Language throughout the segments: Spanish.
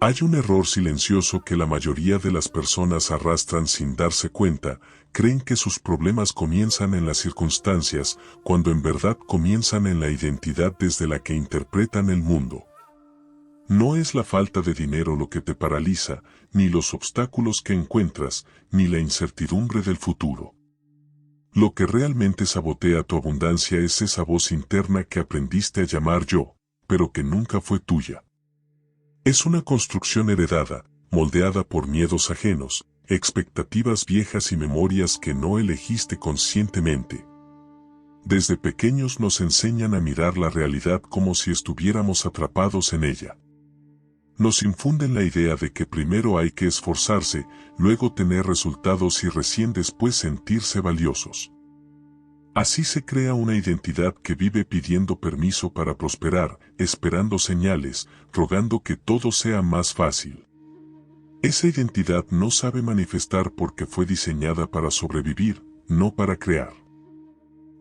Hay un error silencioso que la mayoría de las personas arrastran sin darse cuenta. Creen que sus problemas comienzan en las circunstancias, cuando en verdad comienzan en la identidad desde la que interpretan el mundo. No es la falta de dinero lo que te paraliza, ni los obstáculos que encuentras, ni la incertidumbre del futuro. Lo que realmente sabotea tu abundancia es esa voz interna que aprendiste a llamar yo, pero que nunca fue tuya. Es una construcción heredada, moldeada por miedos ajenos, expectativas viejas y memorias que no elegiste conscientemente. Desde pequeños nos enseñan a mirar la realidad como si estuviéramos atrapados en ella. Nos infunden la idea de que primero hay que esforzarse, luego tener resultados y recién después sentirse valiosos. Así se crea una identidad que vive pidiendo permiso para prosperar, esperando señales, rogando que todo sea más fácil. Esa identidad no sabe manifestar porque fue diseñada para sobrevivir, no para crear.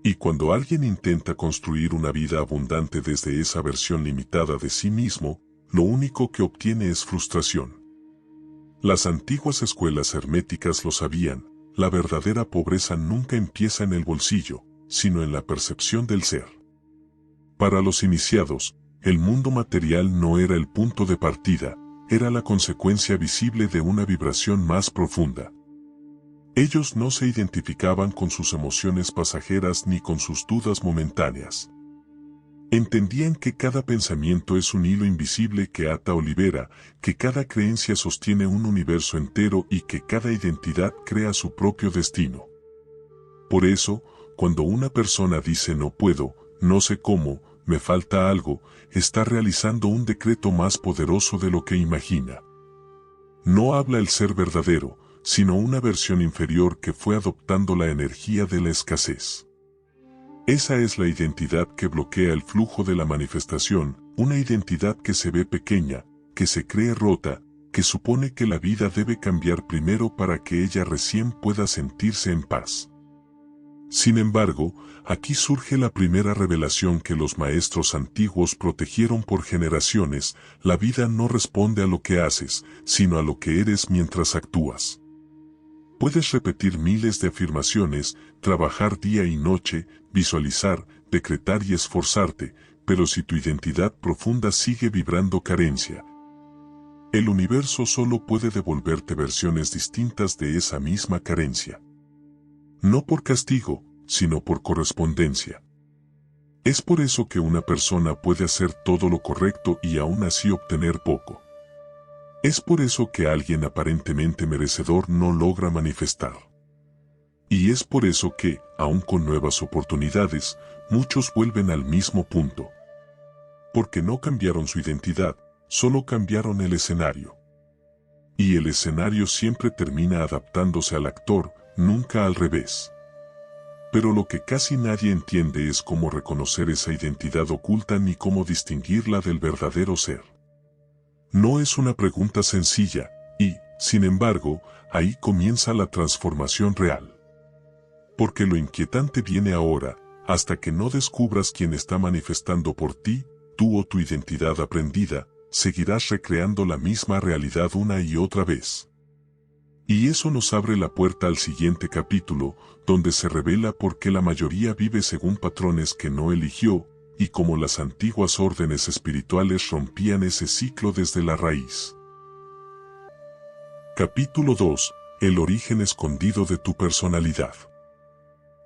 Y cuando alguien intenta construir una vida abundante desde esa versión limitada de sí mismo, lo único que obtiene es frustración. Las antiguas escuelas herméticas lo sabían, la verdadera pobreza nunca empieza en el bolsillo, sino en la percepción del ser. Para los iniciados, el mundo material no era el punto de partida, era la consecuencia visible de una vibración más profunda. Ellos no se identificaban con sus emociones pasajeras ni con sus dudas momentáneas. Entendían que cada pensamiento es un hilo invisible que ata o libera, que cada creencia sostiene un universo entero y que cada identidad crea su propio destino. Por eso, cuando una persona dice no puedo, no sé cómo, me falta algo, está realizando un decreto más poderoso de lo que imagina. No habla el ser verdadero, sino una versión inferior que fue adoptando la energía de la escasez. Esa es la identidad que bloquea el flujo de la manifestación, una identidad que se ve pequeña, que se cree rota, que supone que la vida debe cambiar primero para que ella recién pueda sentirse en paz. Sin embargo, aquí surge la primera revelación que los maestros antiguos protegieron por generaciones: la vida no responde a lo que haces, sino a lo que eres mientras actúas. Puedes repetir miles de afirmaciones, trabajar día y noche, visualizar, decretar y esforzarte, pero si tu identidad profunda sigue vibrando carencia, el universo solo puede devolverte versiones distintas de esa misma carencia. No por castigo, sino por correspondencia. Es por eso que una persona puede hacer todo lo correcto y aún así obtener poco. Es por eso que alguien aparentemente merecedor no logra manifestar. Y es por eso que, aun con nuevas oportunidades, muchos vuelven al mismo punto. Porque no cambiaron su identidad, solo cambiaron el escenario. Y el escenario siempre termina adaptándose al actor, nunca al revés. Pero lo que casi nadie entiende es cómo reconocer esa identidad oculta ni cómo distinguirla del verdadero ser. No es una pregunta sencilla, y, sin embargo, ahí comienza la transformación real. Porque lo inquietante viene ahora, hasta que no descubras quién está manifestando por ti, tú o tu identidad aprendida, seguirás recreando la misma realidad una y otra vez. Y eso nos abre la puerta al siguiente capítulo, donde se revela por qué la mayoría vive según patrones que no eligió, y cómo las antiguas órdenes espirituales rompían ese ciclo desde la raíz. Capítulo 2. El origen escondido de tu personalidad.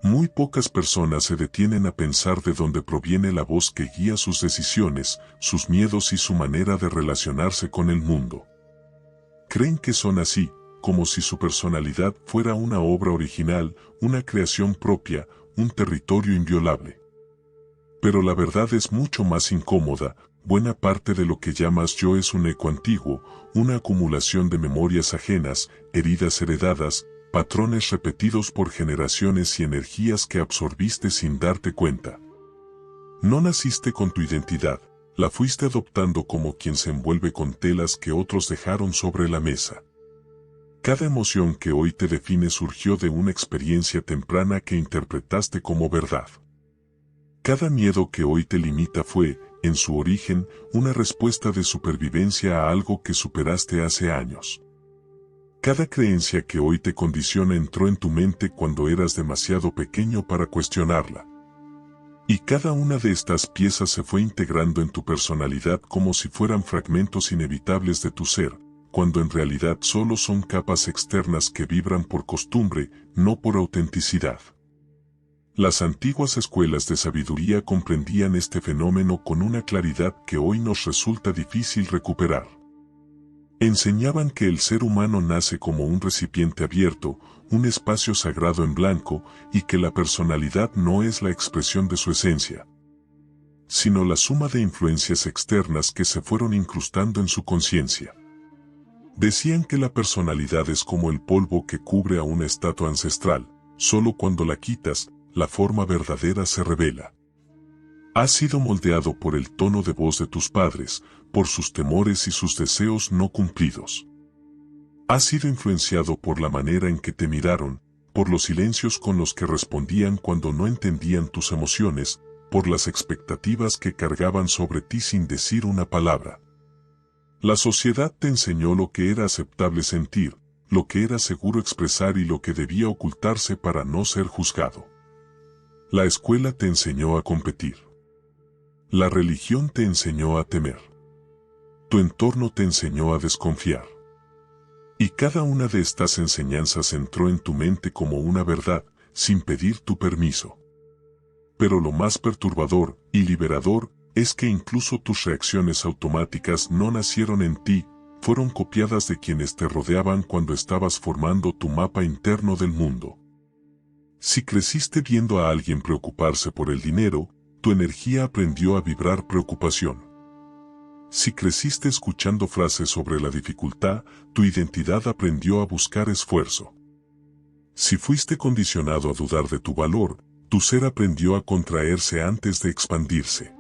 Muy pocas personas se detienen a pensar de dónde proviene la voz que guía sus decisiones, sus miedos y su manera de relacionarse con el mundo. Creen que son así, como si su personalidad fuera una obra original, una creación propia, un territorio inviolable. Pero la verdad es mucho más incómoda. Buena parte de lo que llamas yo es un eco antiguo, una acumulación de memorias ajenas, heridas heredadas, patrones repetidos por generaciones y energías que absorbiste sin darte cuenta. No naciste con tu identidad, la fuiste adoptando como quien se envuelve con telas que otros dejaron sobre la mesa. Cada emoción que hoy te define surgió de una experiencia temprana que interpretaste como verdad. Cada miedo que hoy te limita fue, en su origen, una respuesta de supervivencia a algo que superaste hace años. Cada creencia que hoy te condiciona entró en tu mente cuando eras demasiado pequeño para cuestionarla. Y cada una de estas piezas se fue integrando en tu personalidad como si fueran fragmentos inevitables de tu ser, cuando en realidad solo son capas externas que vibran por costumbre, no por autenticidad. Las antiguas escuelas de sabiduría comprendían este fenómeno con una claridad que hoy nos resulta difícil recuperar. Enseñaban que el ser humano nace como un recipiente abierto, un espacio sagrado en blanco, y que la personalidad no es la expresión de su esencia, sino la suma de influencias externas que se fueron incrustando en su conciencia. Decían que la personalidad es como el polvo que cubre a una estatua ancestral, solo cuando la quitas, la forma verdadera se revela. Has sido moldeado por el tono de voz de tus padres, por sus temores y sus deseos no cumplidos. Has sido influenciado por la manera en que te miraron, por los silencios con los que respondían cuando no entendían tus emociones, por las expectativas que cargaban sobre ti sin decir una palabra. La sociedad te enseñó lo que era aceptable sentir, lo que era seguro expresar y lo que debía ocultarse para no ser juzgado. La escuela te enseñó a competir. La religión te enseñó a temer. Tu entorno te enseñó a desconfiar. Y cada una de estas enseñanzas entró en tu mente como una verdad, sin pedir tu permiso. Pero lo más perturbador y liberador es que incluso tus reacciones automáticas no nacieron en ti, fueron copiadas de quienes te rodeaban cuando estabas formando tu mapa interno del mundo. Si creciste viendo a alguien preocuparse por el dinero, tu energía aprendió a vibrar preocupación. Si creciste escuchando frases sobre la dificultad, tu identidad aprendió a buscar esfuerzo. Si fuiste condicionado a dudar de tu valor, tu ser aprendió a contraerse antes de expandirse.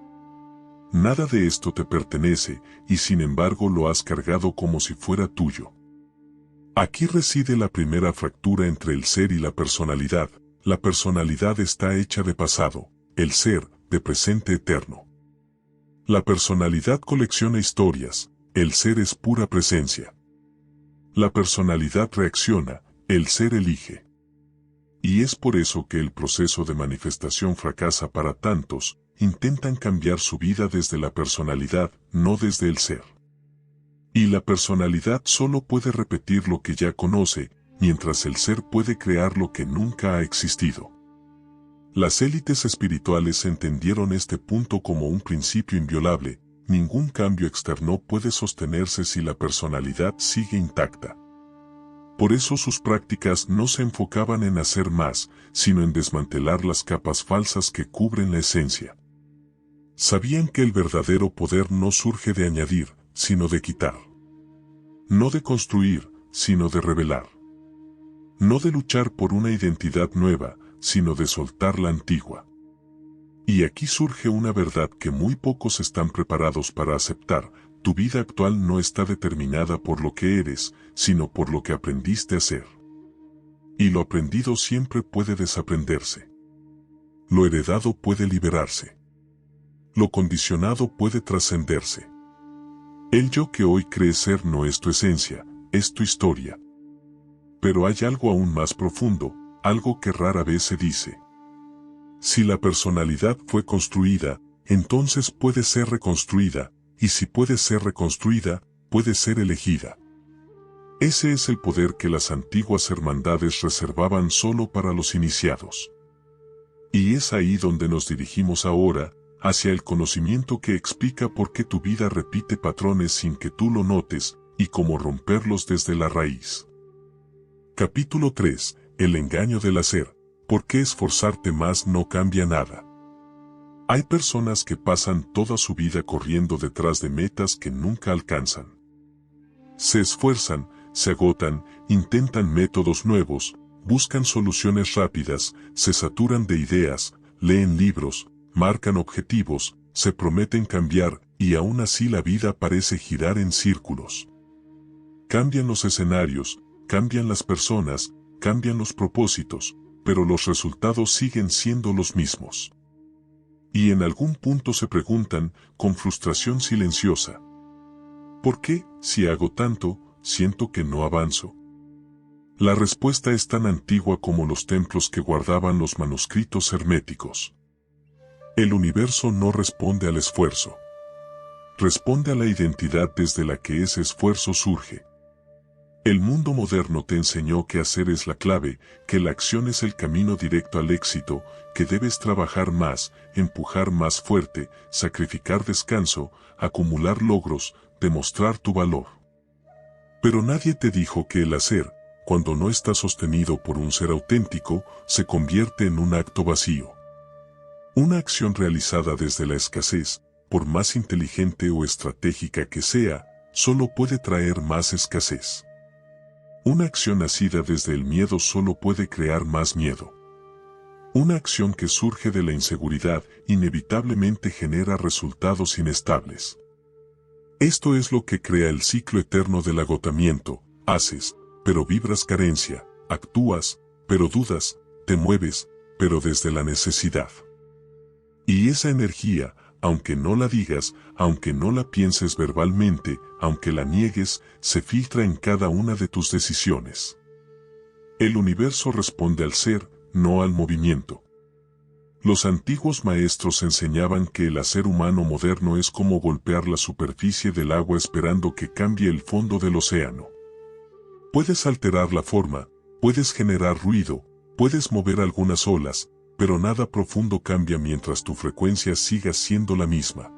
Nada de esto te pertenece, y sin embargo lo has cargado como si fuera tuyo. Aquí reside la primera fractura entre el ser y la personalidad. La personalidad está hecha de pasado, el ser, de presente eterno. La personalidad colecciona historias, el ser es pura presencia. La personalidad reacciona, el ser elige. Y es por eso que el proceso de manifestación fracasa para tantos. Intentan cambiar su vida desde la personalidad, no desde el ser. Y la personalidad solo puede repetir lo que ya conoce, mientras el ser puede crear lo que nunca ha existido. Las élites espirituales entendieron este punto como un principio inviolable. Ningún cambio externo puede sostenerse si la personalidad sigue intacta. Por eso sus prácticas no se enfocaban en hacer más, sino en desmantelar las capas falsas que cubren la esencia. Sabían que el verdadero poder no surge de añadir, sino de quitar. No de construir, sino de revelar. No de luchar por una identidad nueva, sino de soltar la antigua. Y aquí surge una verdad que muy pocos están preparados para aceptar: tu vida actual no está determinada por lo que eres, sino por lo que aprendiste a ser. Y lo aprendido siempre puede desaprenderse. Lo heredado puede liberarse. Lo condicionado puede trascenderse. El yo que hoy crees ser no es tu esencia, es tu historia. Pero hay algo aún más profundo, algo que rara vez se dice. Si la personalidad fue construida, entonces puede ser reconstruida, y si puede ser reconstruida, puede ser elegida. Ese es el poder que las antiguas hermandades reservaban solo para los iniciados. Y es ahí donde nos dirigimos ahora, hacia el conocimiento que explica por qué tu vida repite patrones sin que tú lo notes, y cómo romperlos desde la raíz. Capítulo 3. El engaño del hacer. ¿Por qué esforzarte más no cambia nada? Hay personas que pasan toda su vida corriendo detrás de metas que nunca alcanzan. Se esfuerzan, se agotan, intentan métodos nuevos, buscan soluciones rápidas, se saturan de ideas, leen libros, marcan objetivos, se prometen cambiar, y aún así la vida parece girar en círculos. Cambian los escenarios, cambian las personas, cambian los propósitos, pero los resultados siguen siendo los mismos. Y en algún punto se preguntan, con frustración silenciosa: ¿por qué, si hago tanto, siento que no avanzo? La respuesta es tan antigua como los templos que guardaban los manuscritos herméticos. El universo no responde al esfuerzo. Responde a la identidad desde la que ese esfuerzo surge. El mundo moderno te enseñó que hacer es la clave, que la acción es el camino directo al éxito, que debes trabajar más, empujar más fuerte, sacrificar descanso, acumular logros, demostrar tu valor. Pero nadie te dijo que el hacer, cuando no está sostenido por un ser auténtico, se convierte en un acto vacío. Una acción realizada desde la escasez, por más inteligente o estratégica que sea, solo puede traer más escasez. Una acción nacida desde el miedo solo puede crear más miedo. Una acción que surge de la inseguridad inevitablemente genera resultados inestables. Esto es lo que crea el ciclo eterno del agotamiento. Haces, pero vibras carencia; actúas, pero dudas; te mueves, pero desde la necesidad. Y esa energía, aunque no la digas, aunque no la pienses verbalmente, aunque la niegues, se filtra en cada una de tus decisiones. El universo responde al ser, no al movimiento. Los antiguos maestros enseñaban que el hacer humano moderno es como golpear la superficie del agua esperando que cambie el fondo del océano. Puedes alterar la forma, puedes generar ruido, puedes mover algunas olas, pero nada profundo cambia mientras tu frecuencia siga siendo la misma.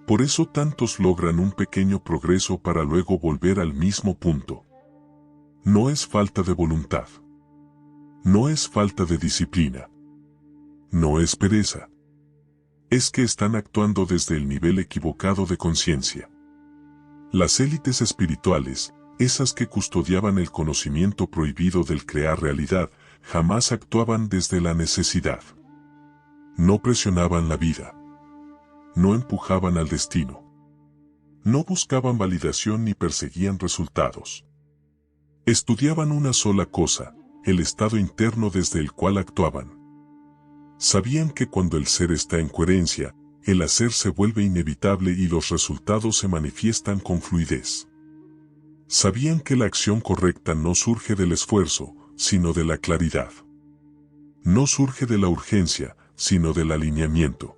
Por eso tantos logran un pequeño progreso para luego volver al mismo punto. No es falta de voluntad. No es falta de disciplina. No es pereza. Es que están actuando desde el nivel equivocado de conciencia. Las élites espirituales, esas que custodiaban el conocimiento prohibido del crear realidad, jamás actuaban desde la necesidad. No presionaban la vida. No empujaban al destino. No buscaban validación ni perseguían resultados. Estudiaban una sola cosa, el estado interno desde el cual actuaban. Sabían que cuando el ser está en coherencia, el hacer se vuelve inevitable y los resultados se manifiestan con fluidez. Sabían que la acción correcta no surge del esfuerzo, sino de la claridad. No surge de la urgencia, sino del alineamiento.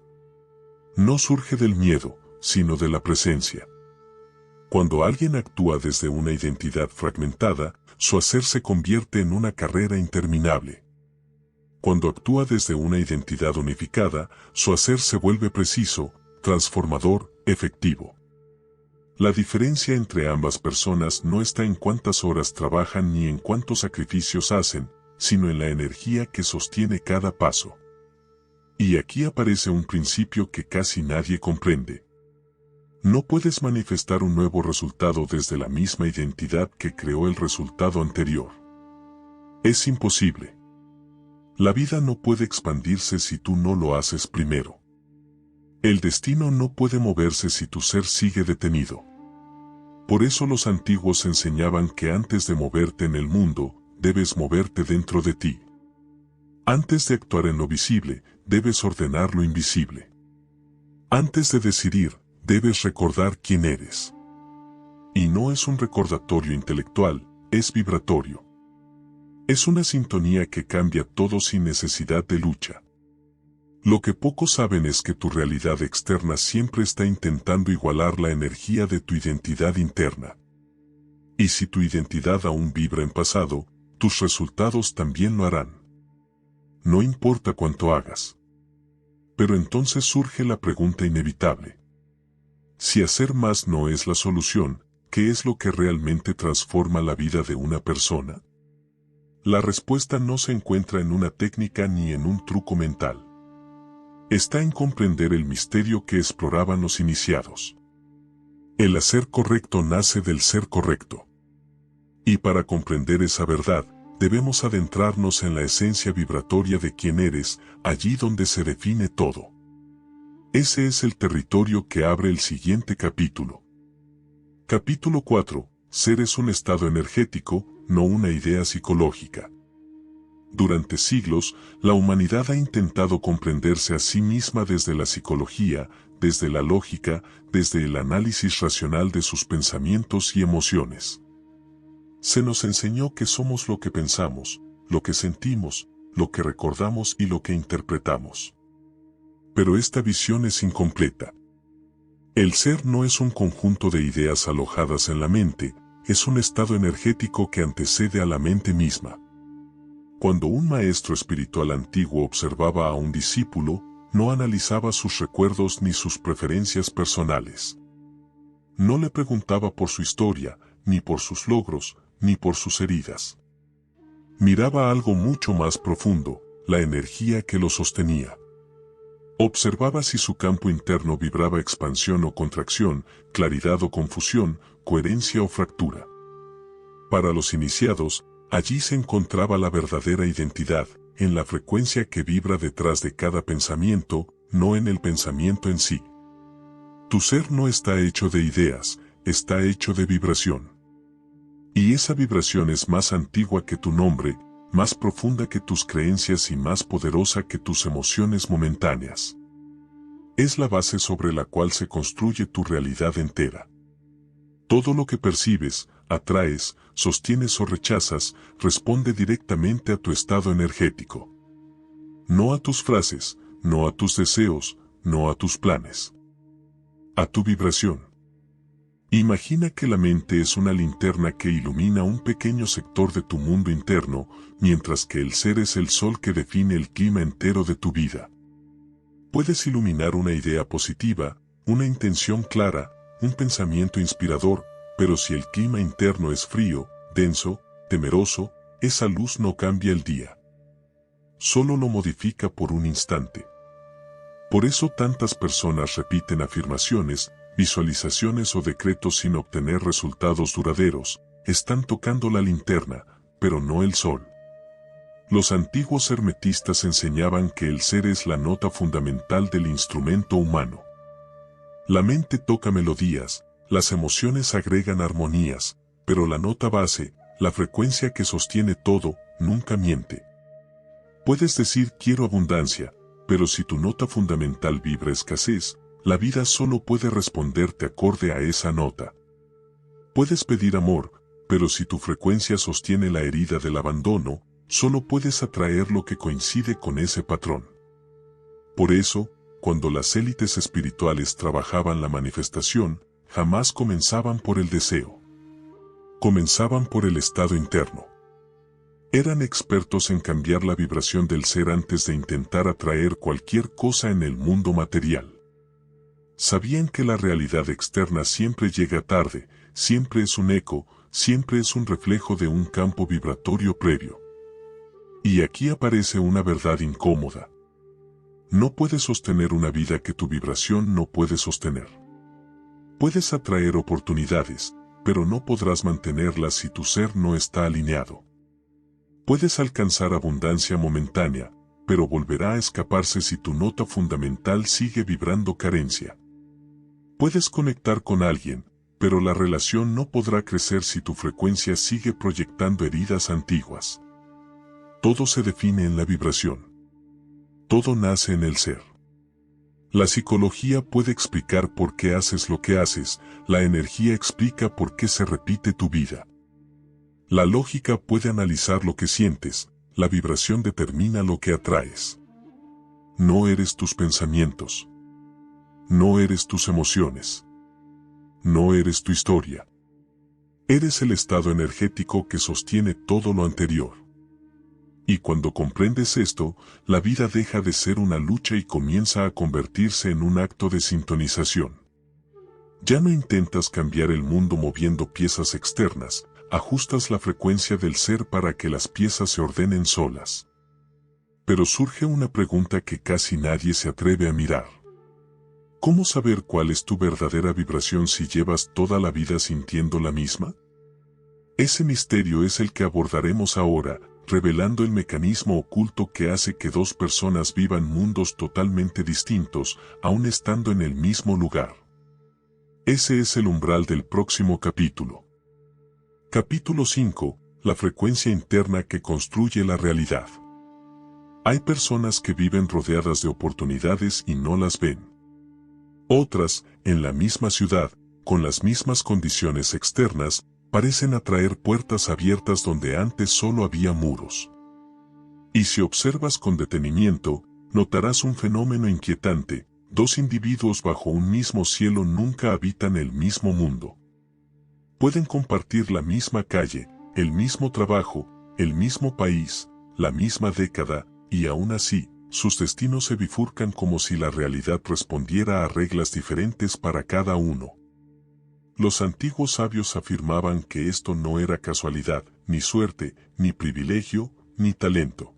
No surge del miedo, sino de la presencia. Cuando alguien actúa desde una identidad fragmentada, su hacer se convierte en una carrera interminable. Cuando actúa desde una identidad unificada, su hacer se vuelve preciso, transformador, efectivo. La diferencia entre ambas personas no está en cuántas horas trabajan ni en cuántos sacrificios hacen, sino en la energía que sostiene cada paso. Y aquí aparece un principio que casi nadie comprende. No puedes manifestar un nuevo resultado desde la misma identidad que creó el resultado anterior. Es imposible. La vida no puede expandirse si tú no lo haces primero. El destino no puede moverse si tu ser sigue detenido. Por eso los antiguos enseñaban que antes de moverte en el mundo, debes moverte dentro de ti. Antes de actuar en lo visible, debes ordenar lo invisible. Antes de decidir, debes recordar quién eres. Y no es un recordatorio intelectual, es vibratorio. Es una sintonía que cambia todo sin necesidad de lucha. Lo que pocos saben es que tu realidad externa siempre está intentando igualar la energía de tu identidad interna. Y si tu identidad aún vibra en pasado, tus resultados también lo harán. No importa cuánto hagas. Pero entonces surge la pregunta inevitable. Si hacer más no es la solución, ¿qué es lo que realmente transforma la vida de una persona? La respuesta no se encuentra en una técnica ni en un truco mental. Está en comprender el misterio que exploraban los iniciados. El hacer correcto nace del ser correcto. Y para comprender esa verdad, debemos adentrarnos en la esencia vibratoria de quién eres, allí donde se define todo. Ese es el territorio que abre el siguiente capítulo. Capítulo 4. Ser es un estado energético, no una idea psicológica. Durante siglos, la humanidad ha intentado comprenderse a sí misma desde la psicología, desde la lógica, desde el análisis racional de sus pensamientos y emociones. Se nos enseñó que somos lo que pensamos, lo que sentimos, lo que recordamos y lo que interpretamos. Pero esta visión es incompleta. El ser no es un conjunto de ideas alojadas en la mente, es un estado energético que antecede a la mente misma. Cuando un maestro espiritual antiguo observaba a un discípulo, no analizaba sus recuerdos ni sus preferencias personales. No le preguntaba por su historia, ni por sus logros, ni por sus heridas. Miraba algo mucho más profundo, la energía que lo sostenía. Observaba si su campo interno vibraba expansión o contracción, claridad o confusión, coherencia o fractura. Para los iniciados, allí se encontraba la verdadera identidad, en la frecuencia que vibra detrás de cada pensamiento, no en el pensamiento en sí. Tu ser no está hecho de ideas, está hecho de vibración. Y esa vibración es más antigua que tu nombre, más profunda que tus creencias y más poderosa que tus emociones momentáneas. Es la base sobre la cual se construye tu realidad entera. Todo lo que percibes, atraes, sostienes o rechazas, responde directamente a tu estado energético. No a tus frases, no a tus deseos, no a tus planes. A tu vibración. Imagina que la mente es una linterna que ilumina un pequeño sector de tu mundo interno, mientras que el ser es el sol que define el clima entero de tu vida. Puedes iluminar una idea positiva, una intención clara, un pensamiento inspirador, pero si el clima interno es frío, denso, temeroso, esa luz no cambia el día. Solo lo modifica por un instante. Por eso tantas personas repiten afirmaciones, visualizaciones o decretos sin obtener resultados duraderos, están tocando la linterna, pero no el sol. Los antiguos hermetistas enseñaban que el ser es la nota fundamental del instrumento humano. La mente toca melodías, las emociones agregan armonías, pero la nota base, la frecuencia que sostiene todo, nunca miente. Puedes decir quiero abundancia, pero si tu nota fundamental vibra escasez, la vida solo puede responderte acorde a esa nota. Puedes pedir amor, pero si tu frecuencia sostiene la herida del abandono, solo puedes atraer lo que coincide con ese patrón. Por eso, cuando las élites espirituales trabajaban la manifestación, jamás comenzaban por el deseo. Comenzaban por el estado interno. Eran expertos en cambiar la vibración del ser antes de intentar atraer cualquier cosa en el mundo material. Sabían que la realidad externa siempre llega tarde, siempre es un eco, siempre es un reflejo de un campo vibratorio previo. Y aquí aparece una verdad incómoda. No puedes sostener una vida que tu vibración no puede sostener. Puedes atraer oportunidades, pero no podrás mantenerlas si tu ser no está alineado. Puedes alcanzar abundancia momentánea, pero volverá a escaparse si tu nota fundamental sigue vibrando carencia. Puedes conectar con alguien, pero la relación no podrá crecer si tu frecuencia sigue proyectando heridas antiguas. Todo se define en la vibración. Todo nace en el ser. La psicología puede explicar por qué haces lo que haces, la energía explica por qué se repite tu vida. La lógica puede analizar lo que sientes, la vibración determina lo que atraes. No eres tus pensamientos. No eres tus emociones. No eres tu historia. Eres el estado energético que sostiene todo lo anterior. Y cuando comprendes esto, la vida deja de ser una lucha y comienza a convertirse en un acto de sintonización. Ya no intentas cambiar el mundo moviendo piezas externas, ajustas la frecuencia del ser para que las piezas se ordenen solas. Pero surge una pregunta que casi nadie se atreve a mirar. ¿Cómo saber cuál es tu verdadera vibración si llevas toda la vida sintiendo la misma? Ese misterio es el que abordaremos ahora, revelando el mecanismo oculto que hace que dos personas vivan mundos totalmente distintos, aun estando en el mismo lugar. Ese es el umbral del próximo capítulo. Capítulo 5. La frecuencia interna que construye la realidad. Hay personas que viven rodeadas de oportunidades y no las ven. Otras, en la misma ciudad, con las mismas condiciones externas, parecen atraer puertas abiertas donde antes solo había muros. Y si observas con detenimiento, notarás un fenómeno inquietante: dos individuos bajo un mismo cielo nunca habitan el mismo mundo. Pueden compartir la misma calle, el mismo trabajo, el mismo país, la misma década, y aún así, sus destinos se bifurcan como si la realidad respondiera a reglas diferentes para cada uno. Los antiguos sabios afirmaban que esto no era casualidad, ni suerte, ni privilegio, ni talento.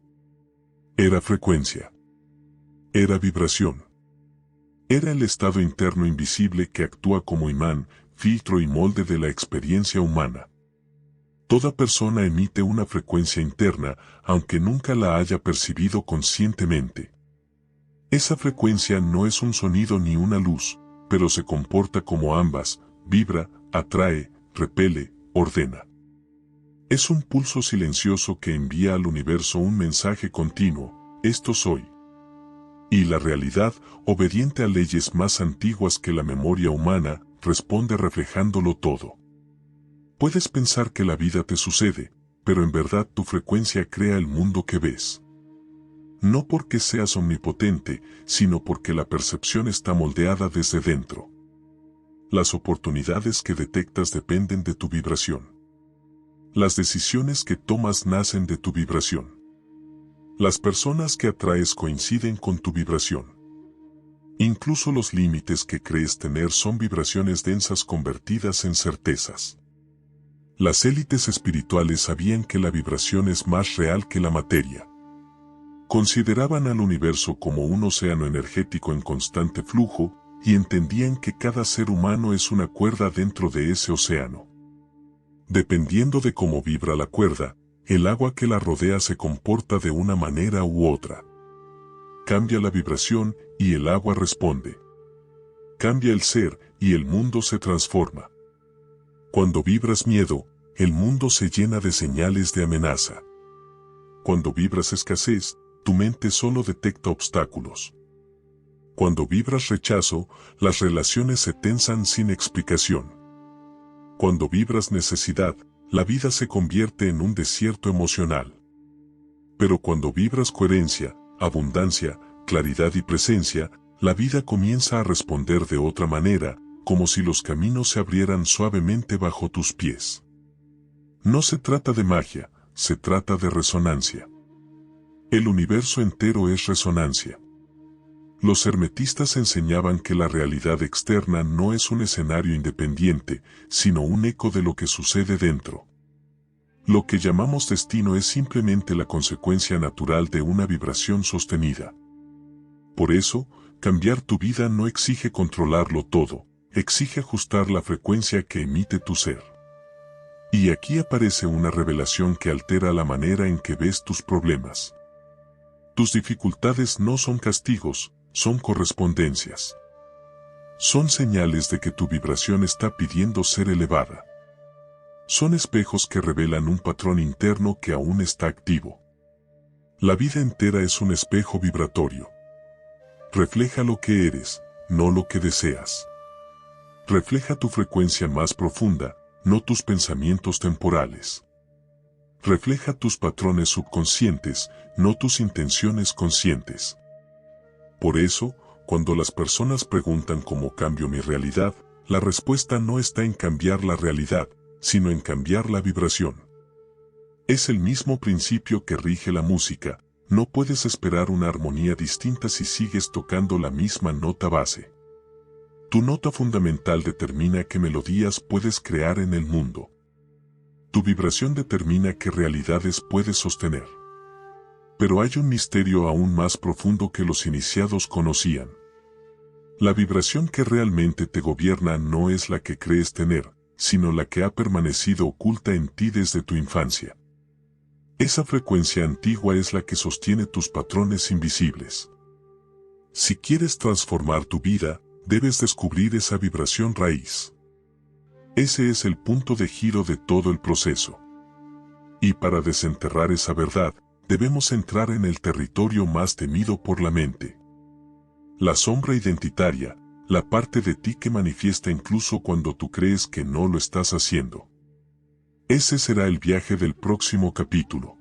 Era frecuencia. Era vibración. Era el estado interno invisible que actúa como imán, filtro y molde de la experiencia humana. Toda persona emite una frecuencia interna, aunque nunca la haya percibido conscientemente. Esa frecuencia no es un sonido ni una luz, pero se comporta como ambas: vibra, atrae, repele, ordena. Es un pulso silencioso que envía al universo un mensaje continuo: esto soy. Y la realidad, obediente a leyes más antiguas que la memoria humana, responde reflejándolo todo. Puedes pensar que la vida te sucede, pero en verdad tu frecuencia crea el mundo que ves. No porque seas omnipotente, sino porque la percepción está moldeada desde dentro. Las oportunidades que detectas dependen de tu vibración. Las decisiones que tomas nacen de tu vibración. Las personas que atraes coinciden con tu vibración. Incluso los límites que crees tener son vibraciones densas convertidas en certezas. Las élites espirituales sabían que la vibración es más real que la materia. Consideraban al universo como un océano energético en constante flujo, y entendían que cada ser humano es una cuerda dentro de ese océano. Dependiendo de cómo vibra la cuerda, el agua que la rodea se comporta de una manera u otra. Cambia la vibración y el agua responde. Cambia el ser y el mundo se transforma. Cuando vibras miedo, el mundo se llena de señales de amenaza. Cuando vibras escasez, tu mente solo detecta obstáculos. Cuando vibras rechazo, las relaciones se tensan sin explicación. Cuando vibras necesidad, la vida se convierte en un desierto emocional. Pero cuando vibras coherencia, abundancia, claridad y presencia, la vida comienza a responder de otra manera, como si los caminos se abrieran suavemente bajo tus pies. No se trata de magia, se trata de resonancia. El universo entero es resonancia. Los hermetistas enseñaban que la realidad externa no es un escenario independiente, sino un eco de lo que sucede dentro. Lo que llamamos destino es simplemente la consecuencia natural de una vibración sostenida. Por eso, cambiar tu vida no exige controlarlo todo, exige ajustar la frecuencia que emite tu ser. Y aquí aparece una revelación que altera la manera en que ves tus problemas. Tus dificultades no son castigos, son correspondencias. Son señales de que tu vibración está pidiendo ser elevada. Son espejos que revelan un patrón interno que aún está activo. La vida entera es un espejo vibratorio. Refleja lo que eres, no lo que deseas. Refleja tu frecuencia más profunda, no tus pensamientos temporales. Refleja tus patrones subconscientes, no tus intenciones conscientes. Por eso, cuando las personas preguntan cómo cambio mi realidad, la respuesta no está en cambiar la realidad, sino en cambiar la vibración. Es el mismo principio que rige la música: no puedes esperar una armonía distinta si sigues tocando la misma nota base. Tu nota fundamental determina qué melodías puedes crear en el mundo. Tu vibración determina qué realidades puedes sostener. Pero hay un misterio aún más profundo que los iniciados conocían. La vibración que realmente te gobierna no es la que crees tener, sino la que ha permanecido oculta en ti desde tu infancia. Esa frecuencia antigua es la que sostiene tus patrones invisibles. Si quieres transformar tu vida, debes descubrir esa vibración raíz. Ese es el punto de giro de todo el proceso. Y para desenterrar esa verdad, debemos entrar en el territorio más temido por la mente. La sombra identitaria, la parte de ti que manifiesta incluso cuando tú crees que no lo estás haciendo. Ese será el viaje del próximo capítulo.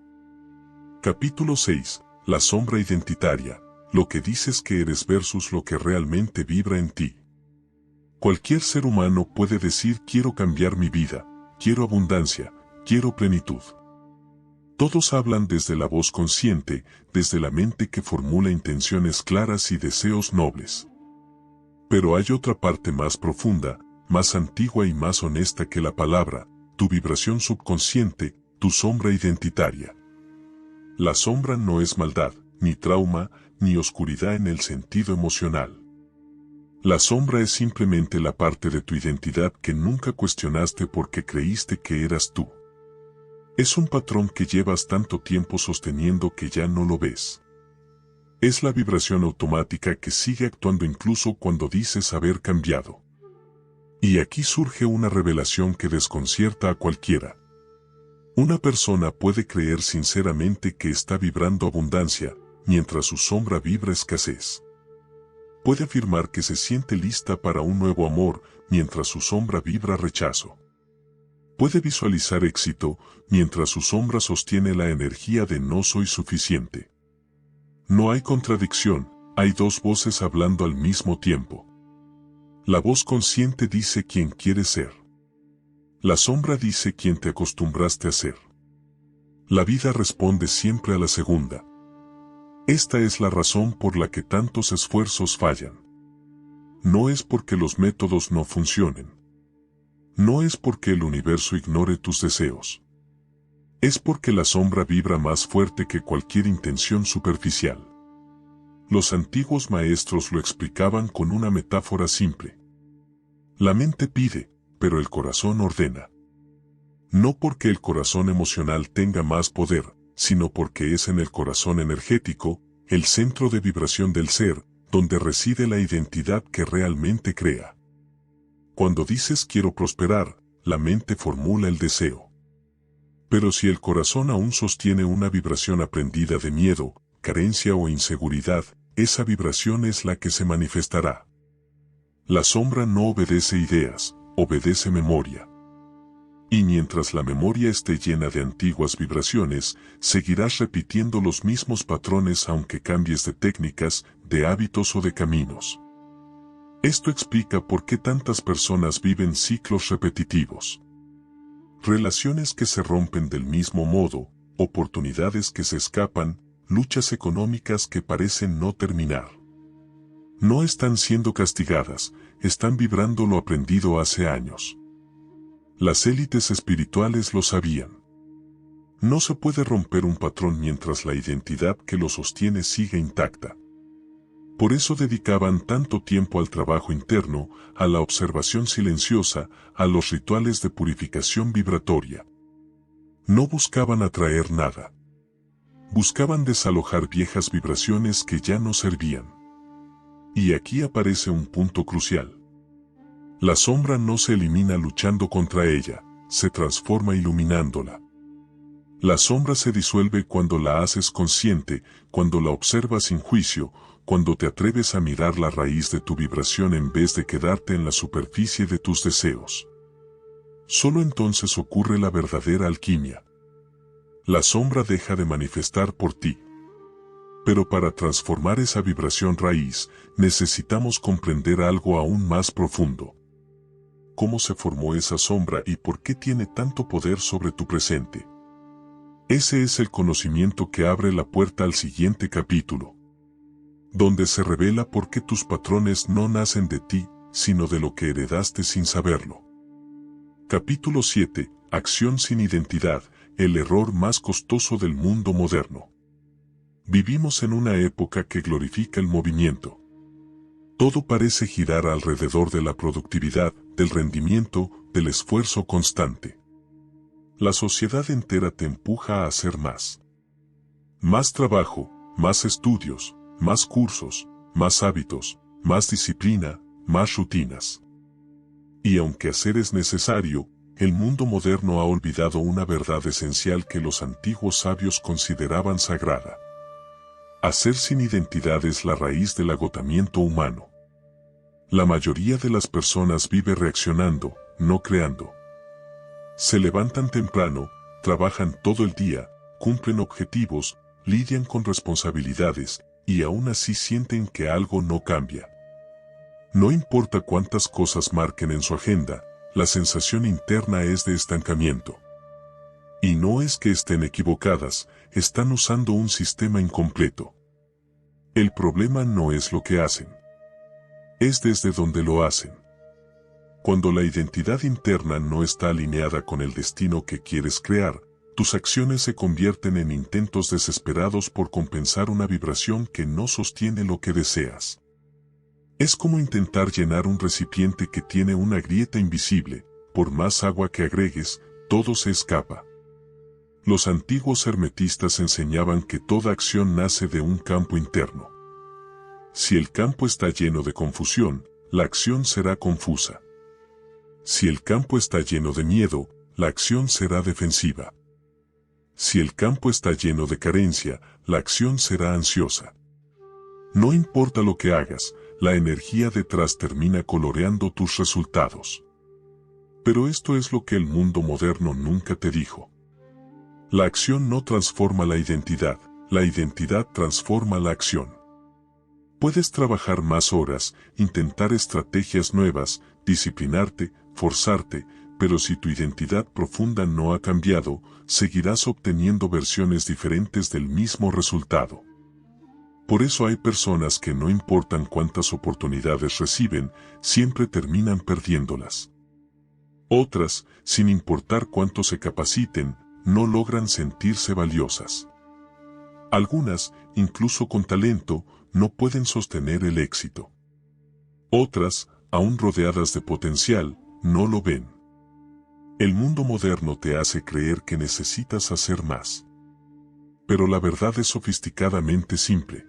Capítulo 6. La sombra identitaria, lo que dices que eres versus lo que realmente vibra en ti. Cualquier ser humano puede decir quiero cambiar mi vida, quiero abundancia, quiero plenitud. Todos hablan desde la voz consciente, desde la mente que formula intenciones claras y deseos nobles. Pero hay otra parte más profunda, más antigua y más honesta que la palabra, tu vibración subconsciente, tu sombra identitaria. La sombra no es maldad, ni trauma, ni oscuridad en el sentido emocional. La sombra es simplemente la parte de tu identidad que nunca cuestionaste porque creíste que eras tú. Es un patrón que llevas tanto tiempo sosteniendo que ya no lo ves. Es la vibración automática que sigue actuando incluso cuando dices haber cambiado. Y aquí surge una revelación que desconcierta a cualquiera. Una persona puede creer sinceramente que está vibrando abundancia, mientras su sombra vibra escasez. Puede afirmar que se siente lista para un nuevo amor, mientras su sombra vibra rechazo. Puede visualizar éxito, mientras su sombra sostiene la energía de no soy suficiente. No hay contradicción, hay dos voces hablando al mismo tiempo. La voz consciente dice quién quieres ser. La sombra dice quién te acostumbraste a ser. La vida responde siempre a la segunda. Esta es la razón por la que tantos esfuerzos fallan. No es porque los métodos no funcionen. No es porque el universo ignore tus deseos. Es porque la sombra vibra más fuerte que cualquier intención superficial. Los antiguos maestros lo explicaban con una metáfora simple. La mente pide, pero el corazón ordena. No porque el corazón emocional tenga más poder, sino porque es en el corazón energético, el centro de vibración del ser, donde reside la identidad que realmente crea. Cuando dices quiero prosperar, la mente formula el deseo. Pero si el corazón aún sostiene una vibración aprendida de miedo, carencia o inseguridad, esa vibración es la que se manifestará. La sombra no obedece ideas, obedece memoria. Y mientras la memoria esté llena de antiguas vibraciones, seguirás repitiendo los mismos patrones aunque cambies de técnicas, de hábitos o de caminos. Esto explica por qué tantas personas viven ciclos repetitivos. Relaciones que se rompen del mismo modo, oportunidades que se escapan, luchas económicas que parecen no terminar. No están siendo castigadas, están vibrando lo aprendido hace años. Las élites espirituales lo sabían. No se puede romper un patrón mientras la identidad que lo sostiene sigue intacta. Por eso dedicaban tanto tiempo al trabajo interno, a la observación silenciosa, a los rituales de purificación vibratoria. No buscaban atraer nada. Buscaban desalojar viejas vibraciones que ya no servían. Y aquí aparece un punto crucial. La sombra no se elimina luchando contra ella, se transforma iluminándola. La sombra se disuelve cuando la haces consciente, cuando la observas sin juicio, cuando te atreves a mirar la raíz de tu vibración en vez de quedarte en la superficie de tus deseos. Solo entonces ocurre la verdadera alquimia. La sombra deja de manifestar por ti. Pero para transformar esa vibración raíz, necesitamos comprender algo aún más profundo. ¿Cómo se formó esa sombra y por qué tiene tanto poder sobre tu presente? Ese es el conocimiento que abre la puerta al siguiente capítulo, donde se revela por qué tus patrones no nacen de ti, sino de lo que heredaste sin saberlo. Capítulo 7. Acción sin identidad, el error más costoso del mundo moderno. Vivimos en una época que glorifica el movimiento. Todo parece girar alrededor de la productividad, del rendimiento, del esfuerzo constante. La sociedad entera te empuja a hacer más. Más trabajo, más estudios, más cursos, más hábitos, más disciplina, más rutinas. Y aunque hacer es necesario, el mundo moderno ha olvidado una verdad esencial que los antiguos sabios consideraban sagrada. Hacer sin identidad es la raíz del agotamiento humano. La mayoría de las personas vive reaccionando, no creando. Se levantan temprano, trabajan todo el día, cumplen objetivos, lidian con responsabilidades, y aún así sienten que algo no cambia. No importa cuántas cosas marquen en su agenda, la sensación interna es de estancamiento. Y no es que estén equivocadas, están usando un sistema incompleto. El problema no es lo que hacen. Es desde donde lo hacen. Cuando la identidad interna no está alineada con el destino que quieres crear, tus acciones se convierten en intentos desesperados por compensar una vibración que no sostiene lo que deseas. Es como intentar llenar un recipiente que tiene una grieta invisible, por más agua que agregues, todo se escapa. Los antiguos hermetistas enseñaban que toda acción nace de un campo interno. Si el campo está lleno de confusión, la acción será confusa. Si el campo está lleno de miedo, la acción será defensiva. Si el campo está lleno de carencia, la acción será ansiosa. No importa lo que hagas, la energía detrás termina coloreando tus resultados. Pero esto es lo que el mundo moderno nunca te dijo. La acción no transforma la identidad transforma la acción. Puedes trabajar más horas, intentar estrategias nuevas, disciplinarte, forzarte, pero si tu identidad profunda no ha cambiado, seguirás obteniendo versiones diferentes del mismo resultado. Por eso hay personas que no importan cuántas oportunidades reciben, siempre terminan perdiéndolas. Otras, sin importar cuánto se capaciten, no logran sentirse valiosas. Algunas, incluso con talento, no pueden sostener el éxito. Otras, aún rodeadas de potencial, no lo ven. El mundo moderno te hace creer que necesitas hacer más. Pero la verdad es sofisticadamente simple.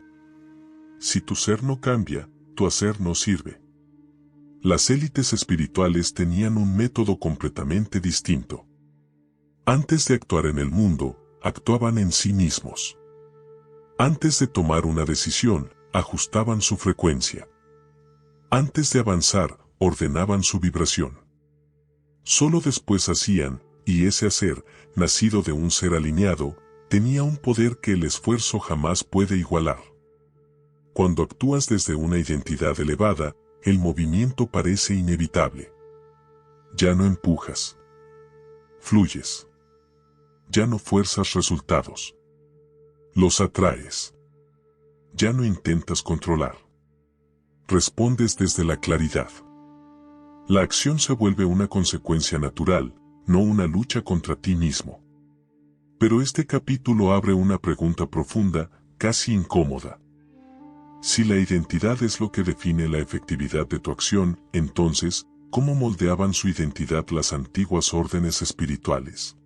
Si tu ser no cambia, tu hacer no sirve. Las élites espirituales tenían un método completamente distinto. Antes de actuar en el mundo, actuaban en sí mismos. Antes de tomar una decisión, ajustaban su frecuencia. Antes de avanzar, ordenaban su vibración. Solo después hacían, y ese hacer, nacido de un ser alineado, tenía un poder que el esfuerzo jamás puede igualar. Cuando actúas desde una identidad elevada, el movimiento parece inevitable. Ya no empujas. Fluyes. Ya no fuerzas resultados. Los atraes. Ya no intentas controlar. Respondes desde la claridad. La acción se vuelve una consecuencia natural, no una lucha contra ti mismo. Pero este capítulo abre una pregunta profunda, casi incómoda. Si la identidad es lo que define la efectividad de tu acción, entonces, ¿cómo moldeaban su identidad las antiguas órdenes espirituales?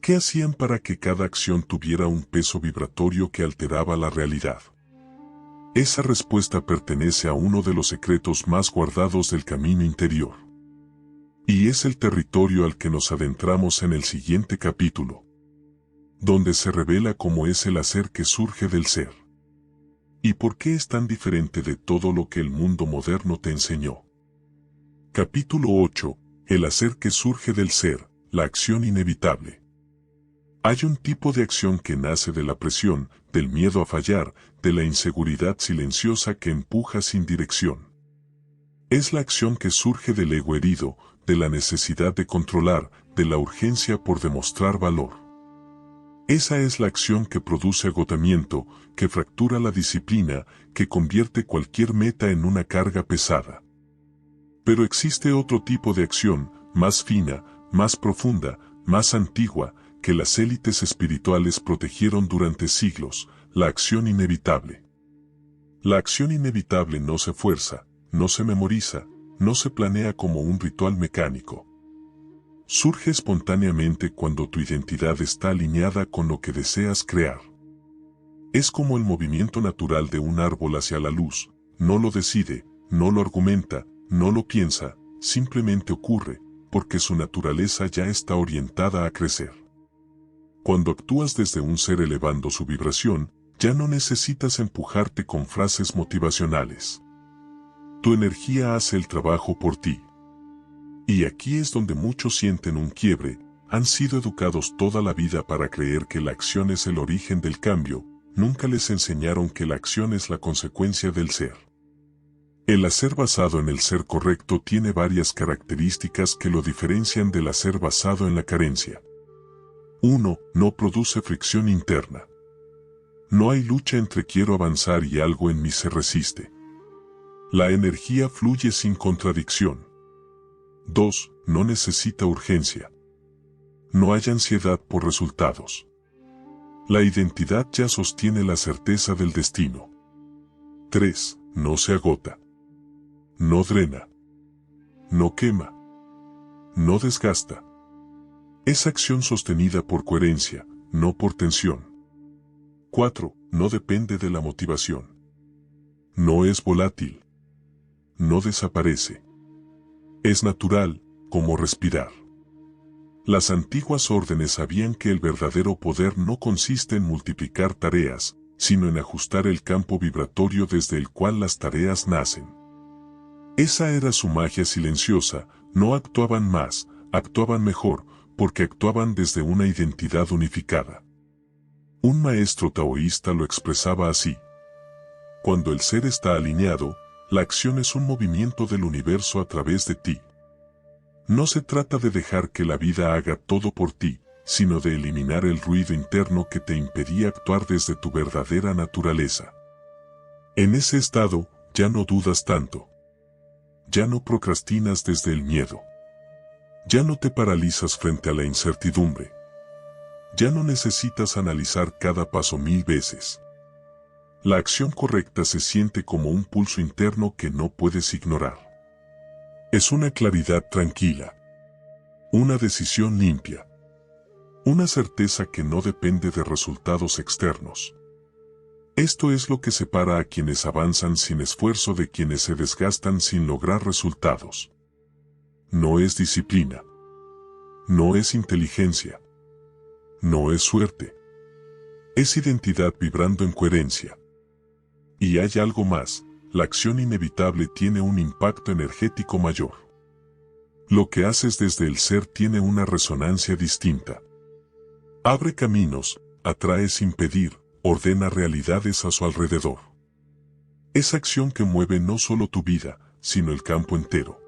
¿Qué hacían para que cada acción tuviera un peso vibratorio que alteraba la realidad? Esa respuesta pertenece a uno de los secretos más guardados del camino interior. Y es el territorio al que nos adentramos en el siguiente capítulo, donde se revela cómo es el hacer que surge del ser. ¿Y por qué es tan diferente de todo lo que el mundo moderno te enseñó? Capítulo 8. El hacer que surge del ser, la acción inevitable. Hay un tipo de acción que nace de la presión, del miedo a fallar, de la inseguridad silenciosa que empuja sin dirección. Es la acción que surge del ego herido, de la necesidad de controlar, de la urgencia por demostrar valor. Esa es la acción que produce agotamiento, que fractura la disciplina, que convierte cualquier meta en una carga pesada. Pero existe otro tipo de acción, más fina, más profunda, más antigua, que las élites espirituales protegieron durante siglos, la acción inevitable. La acción inevitable no se fuerza, no se memoriza, no se planea como un ritual mecánico. Surge espontáneamente cuando tu identidad está alineada con lo que deseas crear. Es como el movimiento natural de un árbol hacia la luz, no lo decide, no lo argumenta, no lo piensa, simplemente ocurre, porque su naturaleza ya está orientada a crecer. Cuando actúas desde un ser elevando su vibración, ya no necesitas empujarte con frases motivacionales. Tu energía hace el trabajo por ti. Y aquí es donde muchos sienten un quiebre. Han sido educados toda la vida para creer que la acción es el origen del cambio, nunca les enseñaron que la acción es la consecuencia del ser. El hacer basado en el ser correcto tiene varias características que lo diferencian del hacer basado en la carencia. 1. No produce fricción interna. No hay lucha entre quiero avanzar y algo en mí se resiste. La energía fluye sin contradicción. 2. No necesita urgencia. No hay ansiedad por resultados. La identidad ya sostiene la certeza del destino. 3. No se agota. No drena. No quema. No desgasta. Es acción sostenida por coherencia, no por tensión. 4. No depende de la motivación. No es volátil. No desaparece. Es natural, como respirar. Las antiguas órdenes sabían que el verdadero poder no consiste en multiplicar tareas, sino en ajustar el campo vibratorio desde el cual las tareas nacen. Esa era su magia silenciosa, no actuaban más, actuaban mejor, porque actuaban desde una identidad unificada. Un maestro taoísta lo expresaba así. Cuando el ser está alineado, la acción es un movimiento del universo a través de ti. No se trata de dejar que la vida haga todo por ti, sino de eliminar el ruido interno que te impedía actuar desde tu verdadera naturaleza. En ese estado, ya no dudas tanto. Ya no procrastinas desde el miedo. Ya no te paralizas frente a la incertidumbre. Ya no necesitas analizar cada paso 1000 veces. La acción correcta se siente como un pulso interno que no puedes ignorar. Es una claridad tranquila. Una decisión limpia. Una certeza que no depende de resultados externos. Esto es lo que separa a quienes avanzan sin esfuerzo de quienes se desgastan sin lograr resultados. No es disciplina. No es inteligencia. No es suerte. Es identidad vibrando en coherencia. Y hay algo más. La acción inevitable tiene un impacto energético mayor. Lo que haces desde el ser tiene una resonancia distinta. Abre caminos, atrae sin pedir, ordena realidades a su alrededor. Es acción que mueve no solo tu vida, sino el campo entero.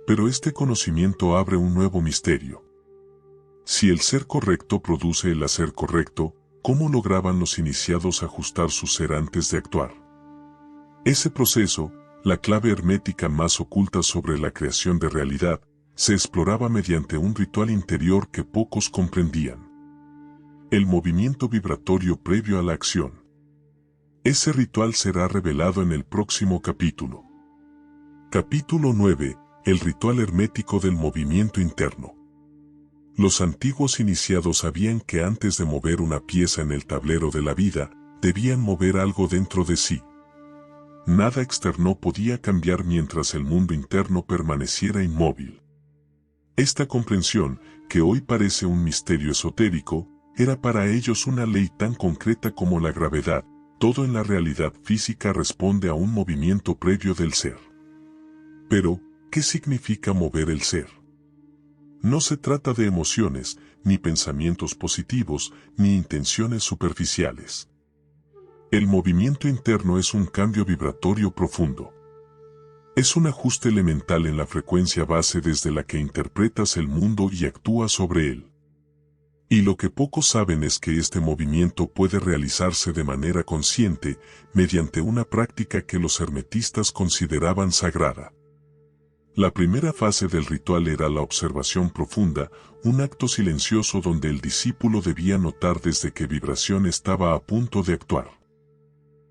Pero este conocimiento abre un nuevo misterio. Si el ser correcto produce el hacer correcto, ¿cómo lograban los iniciados ajustar su ser antes de actuar? Ese proceso, la clave hermética más oculta sobre la creación de realidad, se exploraba mediante un ritual interior que pocos comprendían. El movimiento vibratorio previo a la acción. Ese ritual será revelado en el próximo capítulo. Capítulo 9. El ritual hermético del movimiento interno. Los antiguos iniciados sabían que antes de mover una pieza en el tablero de la vida, debían mover algo dentro de sí. Nada externo podía cambiar mientras el mundo interno permaneciera inmóvil. Esta comprensión, que hoy parece un misterio esotérico, era para ellos una ley tan concreta como la gravedad. Todo en la realidad física responde a un movimiento previo del ser. Pero, ¿qué significa mover el ser? No se trata de emociones, ni pensamientos positivos, ni intenciones superficiales. El movimiento interno es un cambio vibratorio profundo. Es un ajuste elemental en la frecuencia base desde la que interpretas el mundo y actúas sobre él. Y lo que pocos saben es que este movimiento puede realizarse de manera consciente, mediante una práctica que los hermetistas consideraban sagrada. La primera fase del ritual era la observación profunda, un acto silencioso donde el discípulo debía notar desde qué vibración estaba a punto de actuar.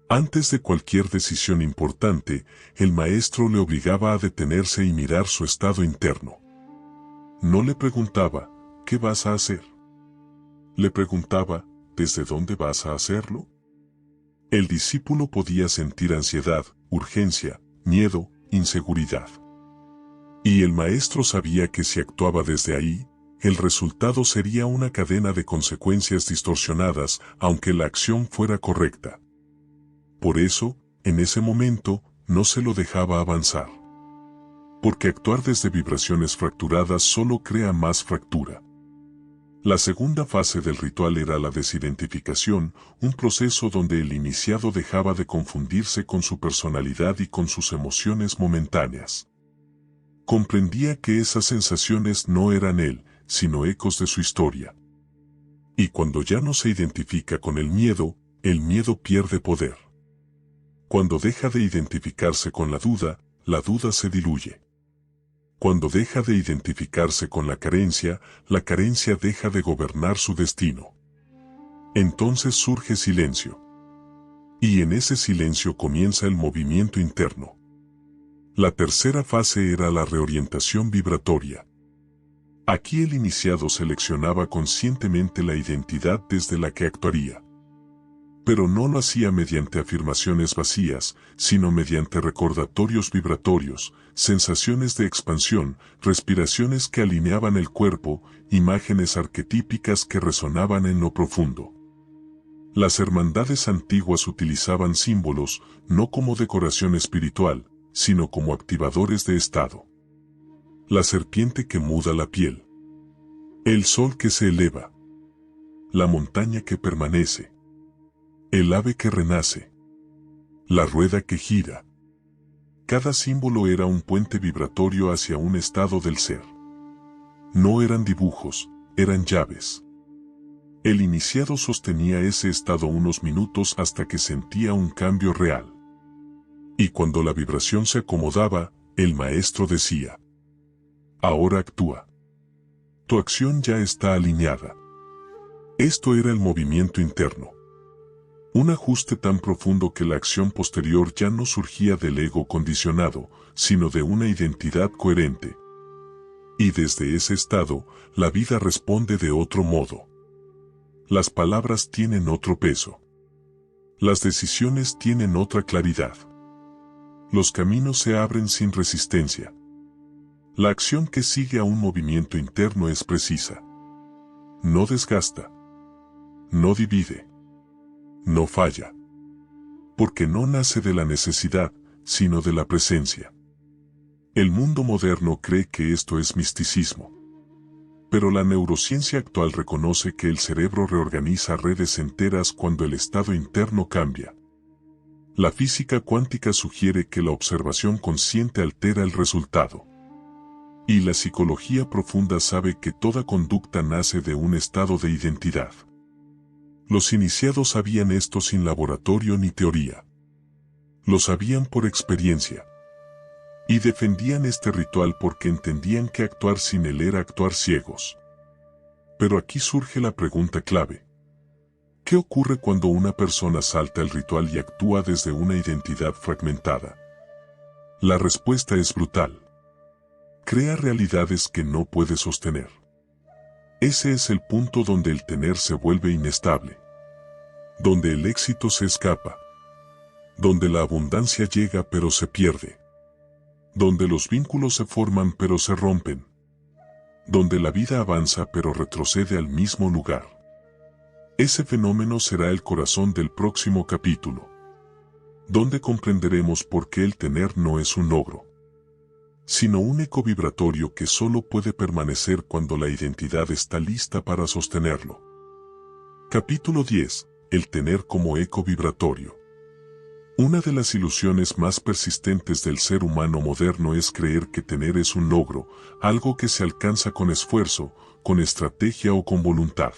Antes de cualquier decisión importante, el maestro le obligaba a detenerse y mirar su estado interno. No le preguntaba, ¿qué vas a hacer? Le preguntaba, ¿desde dónde vas a hacerlo? El discípulo podía sentir ansiedad, urgencia, miedo, inseguridad. Y el maestro sabía que si actuaba desde ahí, el resultado sería una cadena de consecuencias distorsionadas, aunque la acción fuera correcta. Por eso, en ese momento, no se lo dejaba avanzar. Porque actuar desde vibraciones fracturadas solo crea más fractura. La segunda fase del ritual era la desidentificación, un proceso donde el iniciado dejaba de confundirse con su personalidad y con sus emociones momentáneas. Comprendía que esas sensaciones no eran él, sino ecos de su historia. Y cuando ya no se identifica con el miedo pierde poder. Cuando deja de identificarse con la duda se diluye. Cuando deja de identificarse con la carencia deja de gobernar su destino. Entonces surge silencio. Y en ese silencio comienza el movimiento interno. La tercera fase era la reorientación vibratoria. Aquí el iniciado seleccionaba conscientemente la identidad desde la que actuaría. Pero no lo hacía mediante afirmaciones vacías, sino mediante recordatorios vibratorios, sensaciones de expansión, respiraciones que alineaban el cuerpo, imágenes arquetípicas que resonaban en lo profundo. Las hermandades antiguas utilizaban símbolos, no como decoración espiritual, sino como activadores de estado. La serpiente que muda la piel. El sol que se eleva. La montaña que permanece. El ave que renace. La rueda que gira. Cada símbolo era un puente vibratorio hacia un estado del ser. No eran dibujos, eran llaves. El iniciado sostenía ese estado unos minutos hasta que sentía un cambio real. Y cuando la vibración se acomodaba, el maestro decía: ahora actúa. Tu acción ya está alineada. Esto era el movimiento interno. Un ajuste tan profundo que la acción posterior ya no surgía del ego condicionado, sino de una identidad coherente. Y desde ese estado, la vida responde de otro modo. Las palabras tienen otro peso. Las decisiones tienen otra claridad. Los caminos se abren sin resistencia. La acción que sigue a un movimiento interno es precisa. No desgasta. No divide. No falla. Porque no nace de la necesidad, sino de la presencia. El mundo moderno cree que esto es misticismo. Pero la neurociencia actual reconoce que el cerebro reorganiza redes enteras cuando el estado interno cambia. La física cuántica sugiere que la observación consciente altera el resultado. Y la psicología profunda sabe que toda conducta nace de un estado de identidad. Los iniciados sabían esto sin laboratorio ni teoría. Lo sabían por experiencia. Y defendían este ritual porque entendían que actuar sin él era actuar ciegos. Pero aquí surge la pregunta clave. ¿Qué ocurre cuando una persona salta el ritual y actúa desde una identidad fragmentada? La respuesta es brutal. Crea realidades que no puede sostener. Ese es el punto donde el tener se vuelve inestable. Donde el éxito se escapa. Donde la abundancia llega pero se pierde. Donde los vínculos se forman pero se rompen. Donde la vida avanza pero retrocede al mismo lugar. Ese fenómeno será el corazón del próximo capítulo. Donde comprenderemos por qué el tener no es un logro, sino un eco vibratorio que solo puede permanecer cuando la identidad está lista para sostenerlo. Capítulo 10. El tener como eco vibratorio. Una de las ilusiones más persistentes del ser humano moderno es creer que tener es un logro, algo que se alcanza con esfuerzo, con estrategia o con voluntad.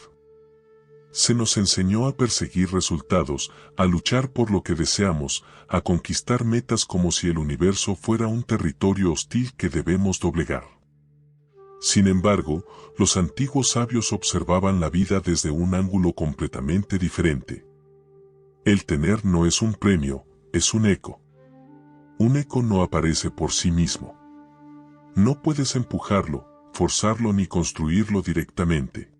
Se nos enseñó a perseguir resultados, a luchar por lo que deseamos, a conquistar metas como si el universo fuera un territorio hostil que debemos doblegar. Sin embargo, los antiguos sabios observaban la vida desde un ángulo completamente diferente. El tener no es un premio, es un eco. Un eco no aparece por sí mismo. No puedes empujarlo, forzarlo ni construirlo directamente.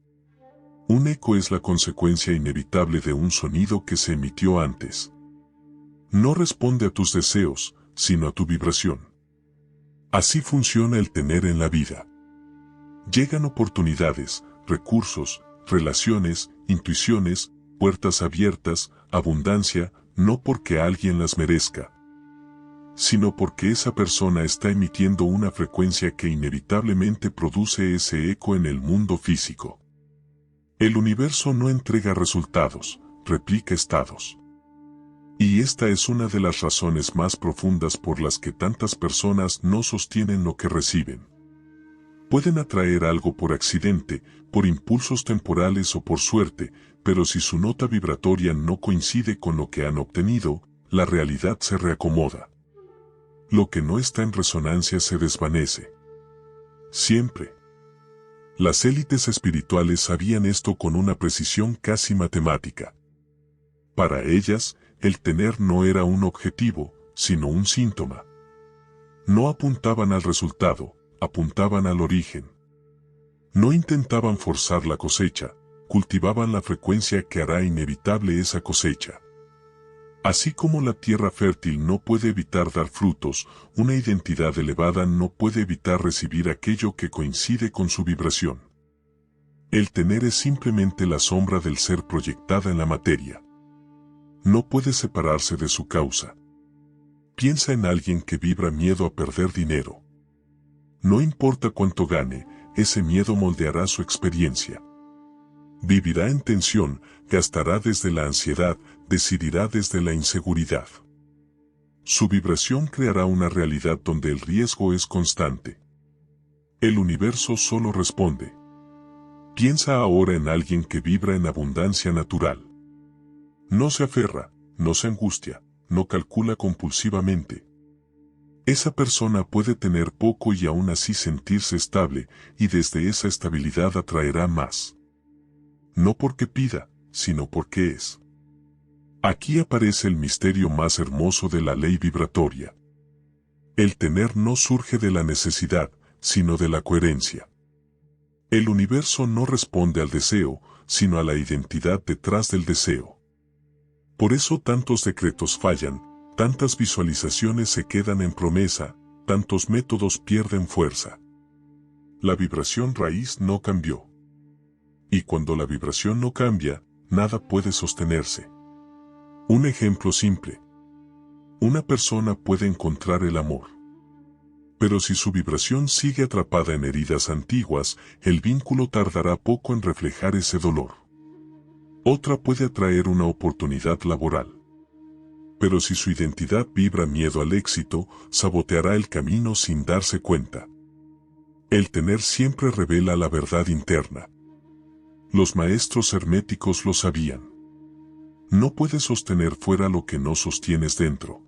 Un eco es la consecuencia inevitable de un sonido que se emitió antes. No responde a tus deseos, sino a tu vibración. Así funciona el tener en la vida. Llegan oportunidades, recursos, relaciones, intuiciones, puertas abiertas, abundancia, no porque alguien las merezca, sino porque esa persona está emitiendo una frecuencia que inevitablemente produce ese eco en el mundo físico. El universo no entrega resultados, replica estados. Y esta es una de las razones más profundas por las que tantas personas no sostienen lo que reciben. Pueden atraer algo por accidente, por impulsos temporales o por suerte, pero si su nota vibratoria no coincide con lo que han obtenido, la realidad se reacomoda. Lo que no está en resonancia se desvanece. Siempre. Las élites espirituales sabían esto con una precisión casi matemática. Para ellas, el tener no era un objetivo, sino un síntoma. No apuntaban al resultado, apuntaban al origen. No intentaban forzar la cosecha, cultivaban la frecuencia que hará inevitable esa cosecha. Así como la tierra fértil no puede evitar dar frutos, una identidad elevada no puede evitar recibir aquello que coincide con su vibración. El tener es simplemente la sombra del ser proyectada en la materia. No puede separarse de su causa. Piensa en alguien que vibra miedo a perder dinero. No importa cuánto gane, ese miedo moldeará su experiencia. Vivirá en tensión, gastará desde la ansiedad, decidirá desde la inseguridad. Su vibración creará una realidad donde el riesgo es constante. El universo solo responde. Piensa ahora en alguien que vibra en abundancia natural. No se aferra, no se angustia, no calcula compulsivamente. Esa persona puede tener poco y aún así sentirse estable, y desde esa estabilidad atraerá más. No porque pida, sino porque es. Aquí aparece el misterio más hermoso de la ley vibratoria. El tener no surge de la necesidad, sino de la coherencia. El universo no responde al deseo, sino a la identidad detrás del deseo. Por eso tantos decretos fallan, tantas visualizaciones se quedan en promesa, tantos métodos pierden fuerza. La vibración raíz no cambió. Y cuando la vibración no cambia, nada puede sostenerse. Un ejemplo simple. Una persona puede encontrar el amor. Pero si su vibración sigue atrapada en heridas antiguas, el vínculo tardará poco en reflejar ese dolor. Otra puede atraer una oportunidad laboral. Pero si su identidad vibra miedo al éxito, saboteará el camino sin darse cuenta. El tener siempre revela la verdad interna. Los maestros herméticos lo sabían. No puedes sostener fuera lo que no sostienes dentro.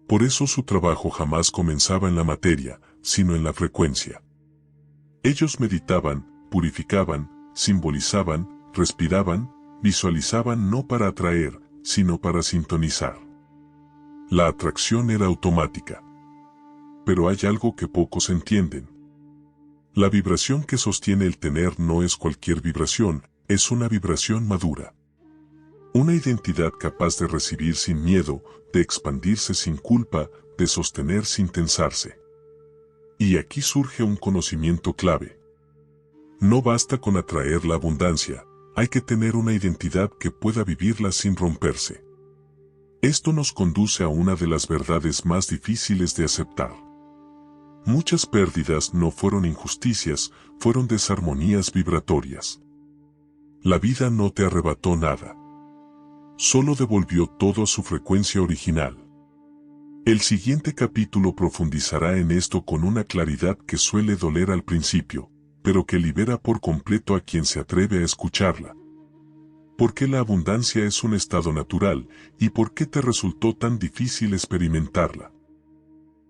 Por eso su trabajo jamás comenzaba en la materia, sino en la frecuencia. Ellos meditaban, purificaban, simbolizaban, respiraban, visualizaban no para atraer, sino para sintonizar. La atracción era automática. Pero hay algo que pocos entienden. La vibración que sostiene el tener no es cualquier vibración, es una vibración madura. Una identidad capaz de recibir sin miedo, de expandirse sin culpa, de sostener sin tensarse. Y aquí surge un conocimiento clave. No basta con atraer la abundancia, hay que tener una identidad que pueda vivirla sin romperse. Esto nos conduce a una de las verdades más difíciles de aceptar. Muchas pérdidas no fueron injusticias, fueron desarmonías vibratorias. La vida no te arrebató nada. Solo devolvió todo a su frecuencia original. El siguiente capítulo profundizará en esto con una claridad que suele doler al principio, pero que libera por completo a quien se atreve a escucharla. ¿Por qué la abundancia es un estado natural y por qué te resultó tan difícil experimentarla?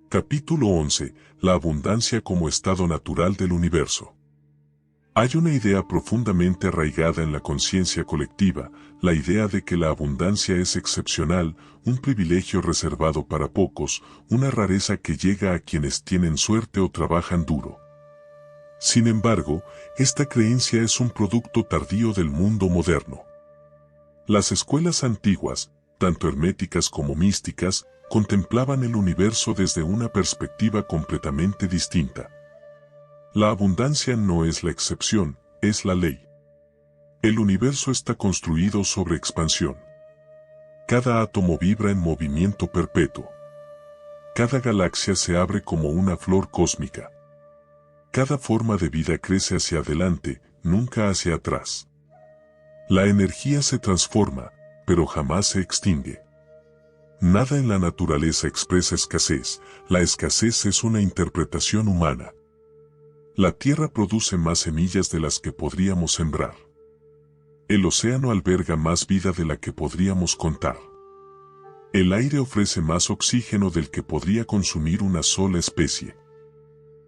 Capítulo 11. La abundancia como estado natural del universo. Hay una idea profundamente arraigada en la conciencia colectiva, la idea de que la abundancia es excepcional, un privilegio reservado para pocos, una rareza que llega a quienes tienen suerte o trabajan duro. Sin embargo, esta creencia es un producto tardío del mundo moderno. Las escuelas antiguas, tanto herméticas como místicas, contemplaban el universo desde una perspectiva completamente distinta. La abundancia no es la excepción, es la ley. El universo está construido sobre expansión. Cada átomo vibra en movimiento perpetuo. Cada galaxia se abre como una flor cósmica. Cada forma de vida crece hacia adelante, nunca hacia atrás. La energía se transforma, pero jamás se extingue. Nada en la naturaleza expresa escasez, la escasez es una interpretación humana. La tierra produce más semillas de las que podríamos sembrar. El océano alberga más vida de la que podríamos contar. El aire ofrece más oxígeno del que podría consumir una sola especie.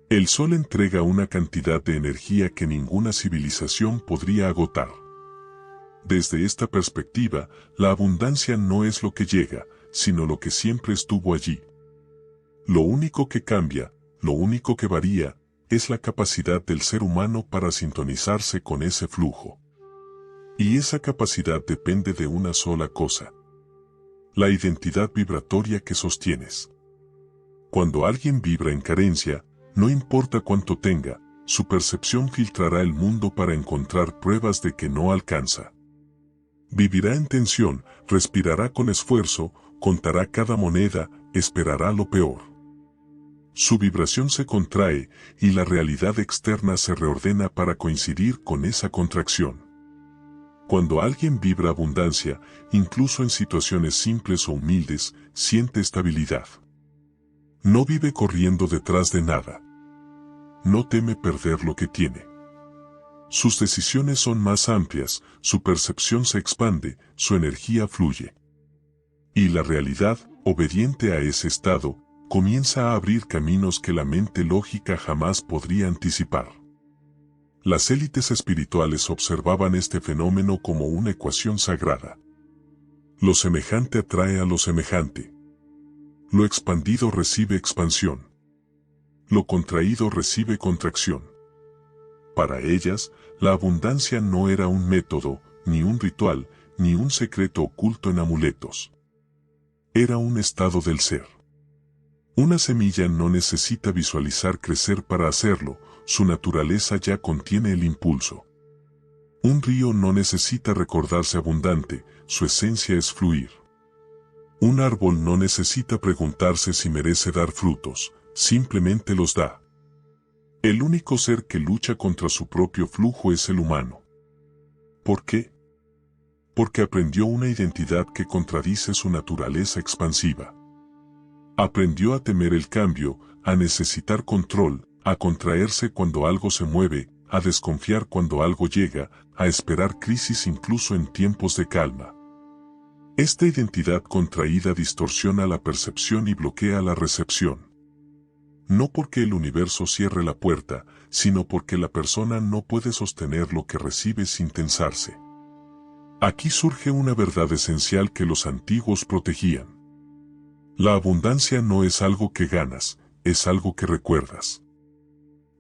El sol entrega una cantidad de energía que ninguna civilización podría agotar. Desde esta perspectiva, la abundancia no es lo que llega, sino lo que siempre estuvo allí. Lo único que cambia, lo único que varía, es la capacidad del ser humano para sintonizarse con ese flujo. Y esa capacidad depende de una sola cosa: la identidad vibratoria que sostienes. Cuando alguien vibra en carencia, no importa cuánto tenga, su percepción filtrará el mundo para encontrar pruebas de que no alcanza. Vivirá en tensión, respirará con esfuerzo, contará cada moneda, esperará lo peor. Su vibración se contrae y la realidad externa se reordena para coincidir con esa contracción. Cuando alguien vibra abundancia, incluso en situaciones simples o humildes, siente estabilidad. No vive corriendo detrás de nada. No teme perder lo que tiene. Sus decisiones son más amplias, su percepción se expande, su energía fluye. Y la realidad, obediente a ese estado, comienza a abrir caminos que la mente lógica jamás podría anticipar. Las élites espirituales observaban este fenómeno como una ecuación sagrada. Lo semejante atrae a lo semejante. Lo expandido recibe expansión. Lo contraído recibe contracción. Para ellas, la abundancia no era un método, ni un ritual, ni un secreto oculto en amuletos. Era un estado del ser. Una semilla no necesita visualizar crecer para hacerlo, su naturaleza ya contiene el impulso. Un río no necesita recordarse abundante, su esencia es fluir. Un árbol no necesita preguntarse si merece dar frutos, simplemente los da. El único ser que lucha contra su propio flujo es el humano. ¿Por qué? Porque aprendió una identidad que contradice su naturaleza expansiva. Aprendió a temer el cambio, a necesitar control, a contraerse cuando algo se mueve, a desconfiar cuando algo llega, a esperar crisis incluso en tiempos de calma. Esta identidad contraída distorsiona la percepción y bloquea la recepción. No porque el universo cierre la puerta, sino porque la persona no puede sostener lo que recibe sin tensarse. Aquí surge una verdad esencial que los antiguos protegían. La abundancia no es algo que ganas, es algo que recuerdas.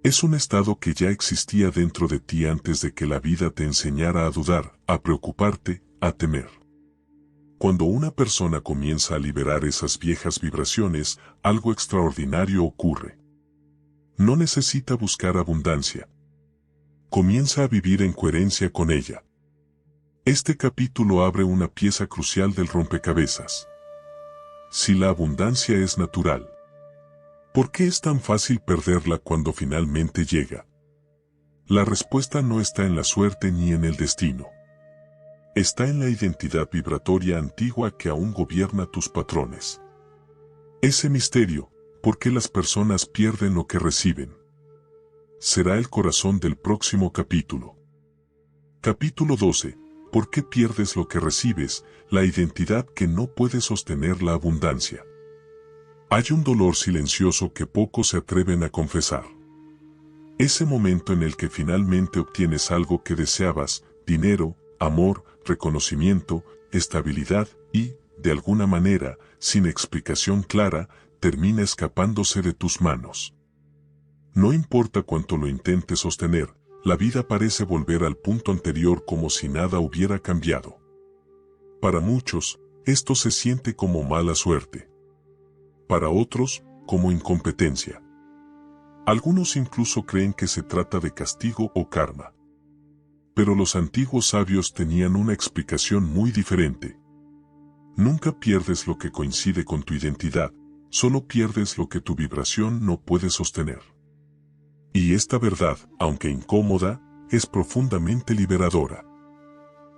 Es un estado que ya existía dentro de ti antes de que la vida te enseñara a dudar, a preocuparte, a temer. Cuando una persona comienza a liberar esas viejas vibraciones, algo extraordinario ocurre. No necesita buscar abundancia. Comienza a vivir en coherencia con ella. Este capítulo abre una pieza crucial del rompecabezas. Si la abundancia es natural, ¿por qué es tan fácil perderla cuando finalmente llega? La respuesta no está en la suerte ni en el destino. Está en la identidad vibratoria antigua que aún gobierna tus patrones. Ese misterio, ¿por qué las personas pierden lo que reciben?, será el corazón del próximo capítulo. Capítulo 12. ¿Por qué pierdes lo que recibes? La identidad que no puede sostener la abundancia. Hay un dolor silencioso que pocos se atreven a confesar. Ese momento en el que finalmente obtienes algo que deseabas, dinero, amor, reconocimiento, estabilidad y, de alguna manera, sin explicación clara, termina escapándose de tus manos. No importa cuánto lo intentes sostener, la vida parece volver al punto anterior como si nada hubiera cambiado. Para muchos, esto se siente como mala suerte. Para otros, como incompetencia. Algunos incluso creen que se trata de castigo o karma. Pero los antiguos sabios tenían una explicación muy diferente. Nunca pierdes lo que coincide con tu identidad, solo pierdes lo que tu vibración no puede sostener. Y esta verdad, aunque incómoda, es profundamente liberadora.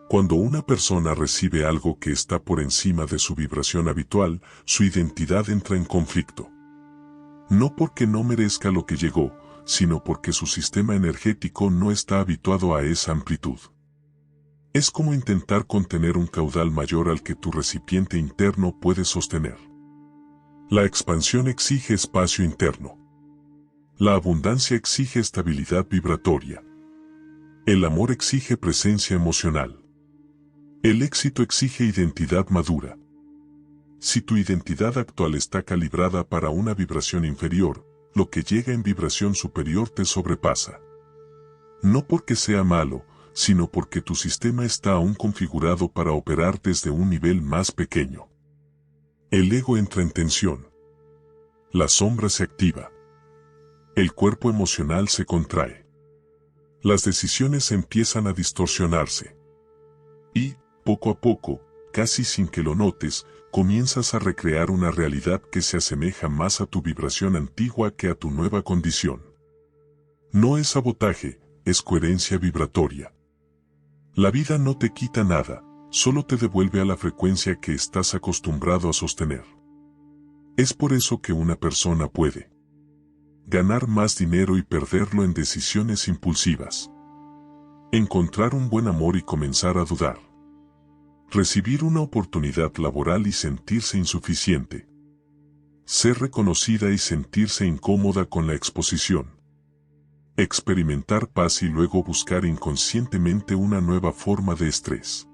Cuando una persona recibe algo que está por encima de su vibración habitual, su identidad entra en conflicto. No porque no merezca lo que llegó, sino porque su sistema energético no está habituado a esa amplitud. Es como intentar contener un caudal mayor al que tu recipiente interno puede sostener. La expansión exige espacio interno. La abundancia exige estabilidad vibratoria. El amor exige presencia emocional. El éxito exige identidad madura. Si tu identidad actual está calibrada para una vibración inferior, lo que llega en vibración superior te sobrepasa. No porque sea malo, sino porque tu sistema está aún configurado para operar desde un nivel más pequeño. El ego entra en tensión. La sombra se activa. El cuerpo emocional se contrae. Las decisiones empiezan a distorsionarse. Y, poco a poco, casi sin que lo notes, comienzas a recrear una realidad que se asemeja más a tu vibración antigua que a tu nueva condición. No es sabotaje, es coherencia vibratoria. La vida no te quita nada, solo te devuelve a la frecuencia que estás acostumbrado a sostener. Es por eso que una persona puede ganar más dinero y perderlo en decisiones impulsivas. Encontrar un buen amor y comenzar a dudar. Recibir una oportunidad laboral y sentirse insuficiente. Ser reconocida y sentirse incómoda con la exposición. Experimentar paz y luego buscar inconscientemente una nueva forma de estrés.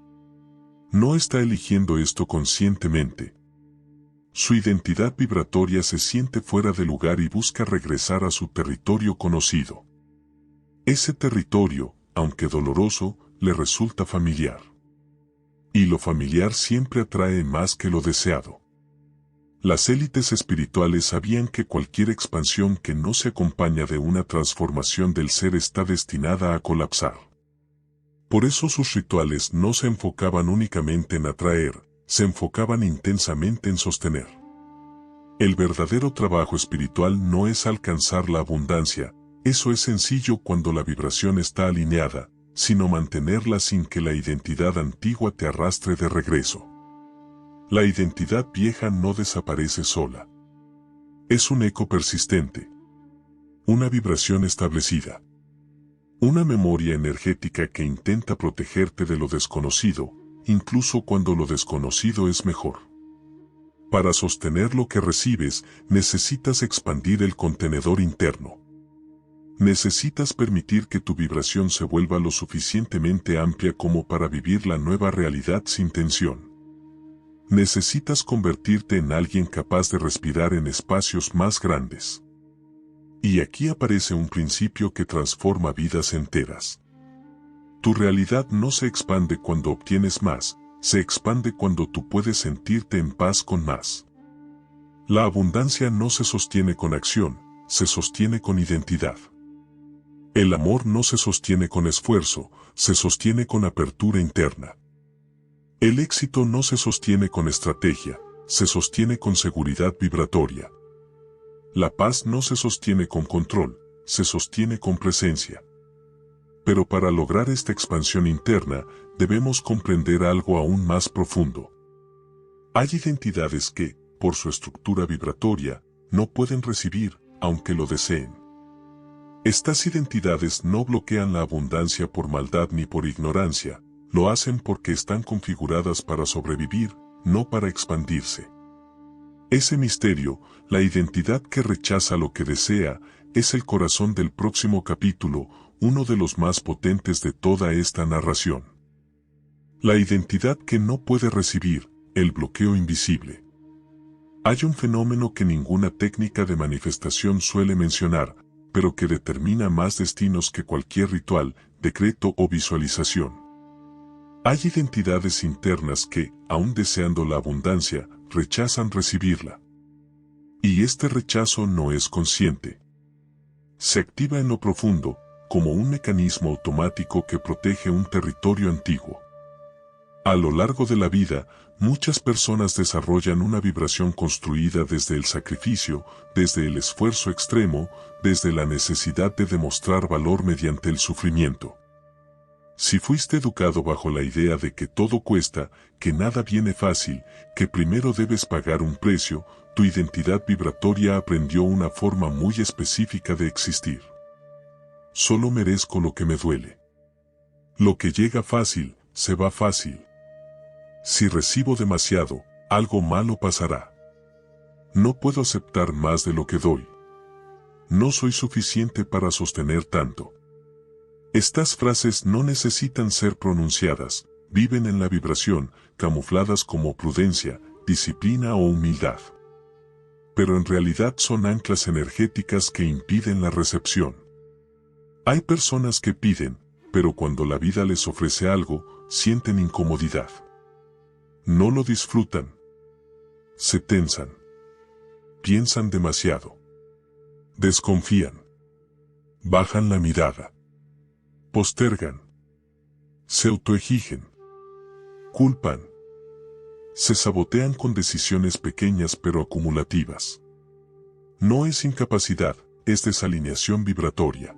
No está eligiendo esto conscientemente. Su identidad vibratoria se siente fuera de lugar y busca regresar a su territorio conocido. Ese territorio, aunque doloroso, le resulta familiar. Y lo familiar siempre atrae más que lo deseado. Las élites espirituales sabían que cualquier expansión que no se acompaña de una transformación del ser está destinada a colapsar. Por eso sus rituales no se enfocaban únicamente en atraer, se enfocaban intensamente en sostener. El verdadero trabajo espiritual no es alcanzar la abundancia, eso es sencillo cuando la vibración está alineada, sino mantenerla sin que la identidad antigua te arrastre de regreso. La identidad vieja no desaparece sola. Es un eco persistente. Una vibración establecida. Una memoria energética que intenta protegerte de lo desconocido, incluso cuando lo desconocido es mejor. Para sostener lo que recibes, necesitas expandir el contenedor interno. Necesitas permitir que tu vibración se vuelva lo suficientemente amplia como para vivir la nueva realidad sin tensión. Necesitas convertirte en alguien capaz de respirar en espacios más grandes. Y aquí aparece un principio que transforma vidas enteras. Tu realidad no se expande cuando obtienes más, se expande cuando tú puedes sentirte en paz con más. La abundancia no se sostiene con acción, se sostiene con identidad. El amor no se sostiene con esfuerzo, se sostiene con apertura interna. El éxito no se sostiene con estrategia, se sostiene con seguridad vibratoria. La paz no se sostiene con control, se sostiene con presencia. Pero para lograr esta expansión interna, debemos comprender algo aún más profundo. Hay identidades que, por su estructura vibratoria, no pueden recibir, aunque lo deseen. Estas identidades no bloquean la abundancia por maldad ni por ignorancia, lo hacen porque están configuradas para sobrevivir, no para expandirse. Ese misterio, la identidad que rechaza lo que desea, es el corazón del próximo capítulo, uno de los más potentes de toda esta narración. La identidad que no puede recibir, el bloqueo invisible. Hay un fenómeno que ninguna técnica de manifestación suele mencionar, pero que determina más destinos que cualquier ritual, decreto o visualización. Hay identidades internas que, aun deseando la abundancia, rechazan recibirla. Y este rechazo no es consciente. Se activa en lo profundo, como un mecanismo automático que protege un territorio antiguo. A lo largo de la vida, muchas personas desarrollan una vibración construida desde el sacrificio, desde el esfuerzo extremo, desde la necesidad de demostrar valor mediante el sufrimiento. Si fuiste educado bajo la idea de que todo cuesta, que nada viene fácil, que primero debes pagar un precio, tu identidad vibratoria aprendió una forma muy específica de existir. Solo merezco lo que me duele. Lo que llega fácil, se va fácil. Si recibo demasiado, algo malo pasará. No puedo aceptar más de lo que doy. No soy suficiente para sostener tanto. Estas frases no necesitan ser pronunciadas, viven en la vibración, camufladas como prudencia, disciplina o humildad. Pero en realidad son anclas energéticas que impiden la recepción. Hay personas que piden, pero cuando la vida les ofrece algo, sienten incomodidad. No lo disfrutan. Se tensan. Piensan demasiado. Desconfían. Bajan la mirada. Postergan. Se autoexigen. Culpan. Se sabotean con decisiones pequeñas pero acumulativas. No es incapacidad, es desalineación vibratoria.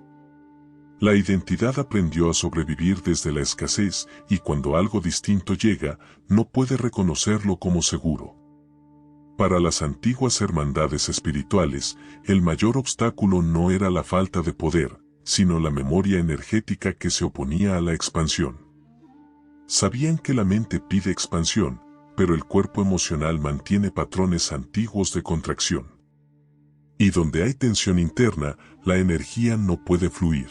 La identidad aprendió a sobrevivir desde la escasez y cuando algo distinto llega, no puede reconocerlo como seguro. Para las antiguas hermandades espirituales, el mayor obstáculo no era la falta de poder, sino la memoria energética que se oponía a la expansión. Sabían que la mente pide expansión, pero el cuerpo emocional mantiene patrones antiguos de contracción. Y donde hay tensión interna, la energía no puede fluir.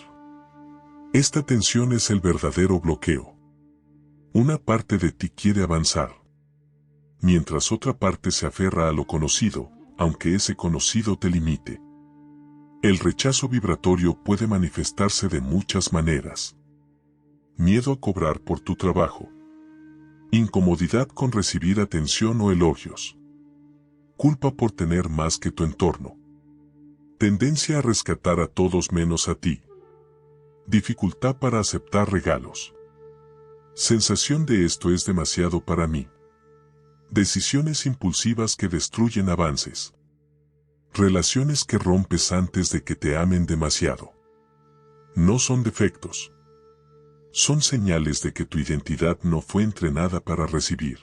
Esta tensión es el verdadero bloqueo. Una parte de ti quiere avanzar, mientras otra parte se aferra a lo conocido, aunque ese conocido te limite. El rechazo vibratorio puede manifestarse de muchas maneras. Miedo a cobrar por tu trabajo. Incomodidad con recibir atención o elogios. Culpa por tener más que tu entorno. Tendencia a rescatar a todos menos a ti. Dificultad para aceptar regalos. Sensación de esto es demasiado para mí. Decisiones impulsivas que destruyen avances. Relaciones que rompes antes de que te amen demasiado. No son defectos. Son señales de que tu identidad no fue entrenada para recibir.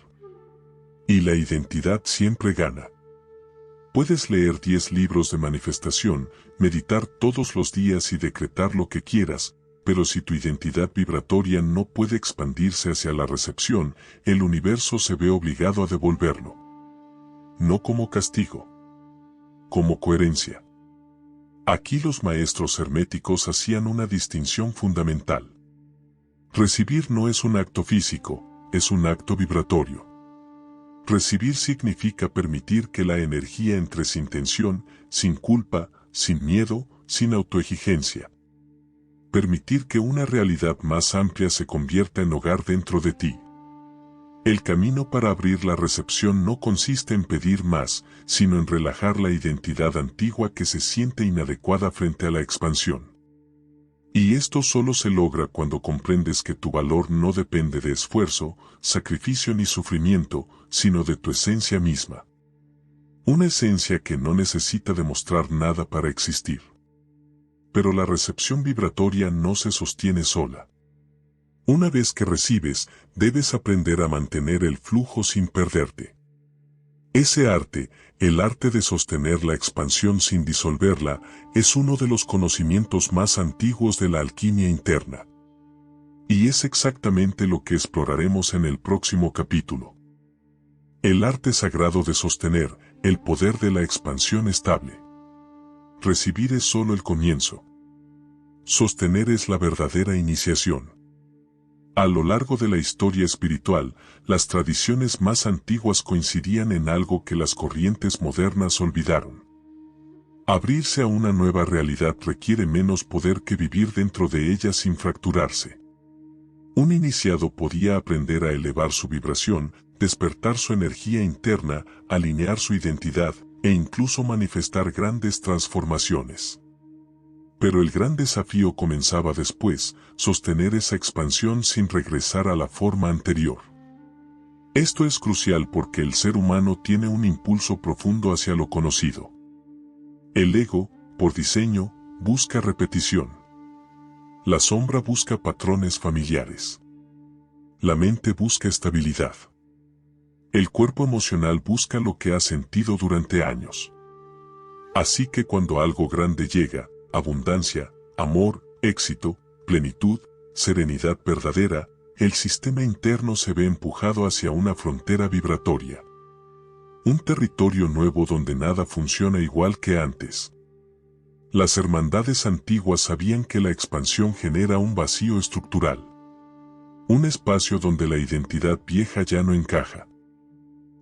Y la identidad siempre gana. Puedes leer 10 libros de manifestación, meditar todos los días y decretar lo que quieras, pero si tu identidad vibratoria no puede expandirse hacia la recepción, el universo se ve obligado a devolverlo. No como castigo, como coherencia. Aquí los maestros herméticos hacían una distinción fundamental. Recibir no es un acto físico, es un acto vibratorio. Recibir significa permitir que la energía entre sin tensión, sin culpa, sin miedo, sin autoexigencia. Permitir que una realidad más amplia se convierta en hogar dentro de ti. El camino para abrir la recepción no consiste en pedir más, sino en relajar la identidad antigua que se siente inadecuada frente a la expansión. Y esto solo se logra cuando comprendes que tu valor no depende de esfuerzo, sacrificio ni sufrimiento, sino de tu esencia misma. Una esencia que no necesita demostrar nada para existir. Pero la recepción vibratoria no se sostiene sola. Una vez que recibes, debes aprender a mantener el flujo sin perderte. Ese arte, el arte de sostener la expansión sin disolverla, es uno de los conocimientos más antiguos de la alquimia interna. Y es exactamente lo que exploraremos en el próximo capítulo. El arte sagrado de sostener, el poder de la expansión estable. Recibir es solo el comienzo. Sostener es la verdadera iniciación. A lo largo de la historia espiritual, las tradiciones más antiguas coincidían en algo que las corrientes modernas olvidaron. Abrirse a una nueva realidad requiere menos poder que vivir dentro de ella sin fracturarse. Un iniciado podía aprender a elevar su vibración, despertar su energía interna, alinear su identidad, e incluso manifestar grandes transformaciones. Pero el gran desafío comenzaba después, sostener esa expansión sin regresar a la forma anterior. Esto es crucial porque el ser humano tiene un impulso profundo hacia lo conocido. El ego, por diseño, busca repetición. La sombra busca patrones familiares. La mente busca estabilidad. El cuerpo emocional busca lo que ha sentido durante años. Así que cuando algo grande llega, abundancia, amor, éxito, plenitud, serenidad verdadera, el sistema interno se ve empujado hacia una frontera vibratoria. Un territorio nuevo donde nada funciona igual que antes. Las hermandades antiguas sabían que la expansión genera un vacío estructural. Un espacio donde la identidad vieja ya no encaja.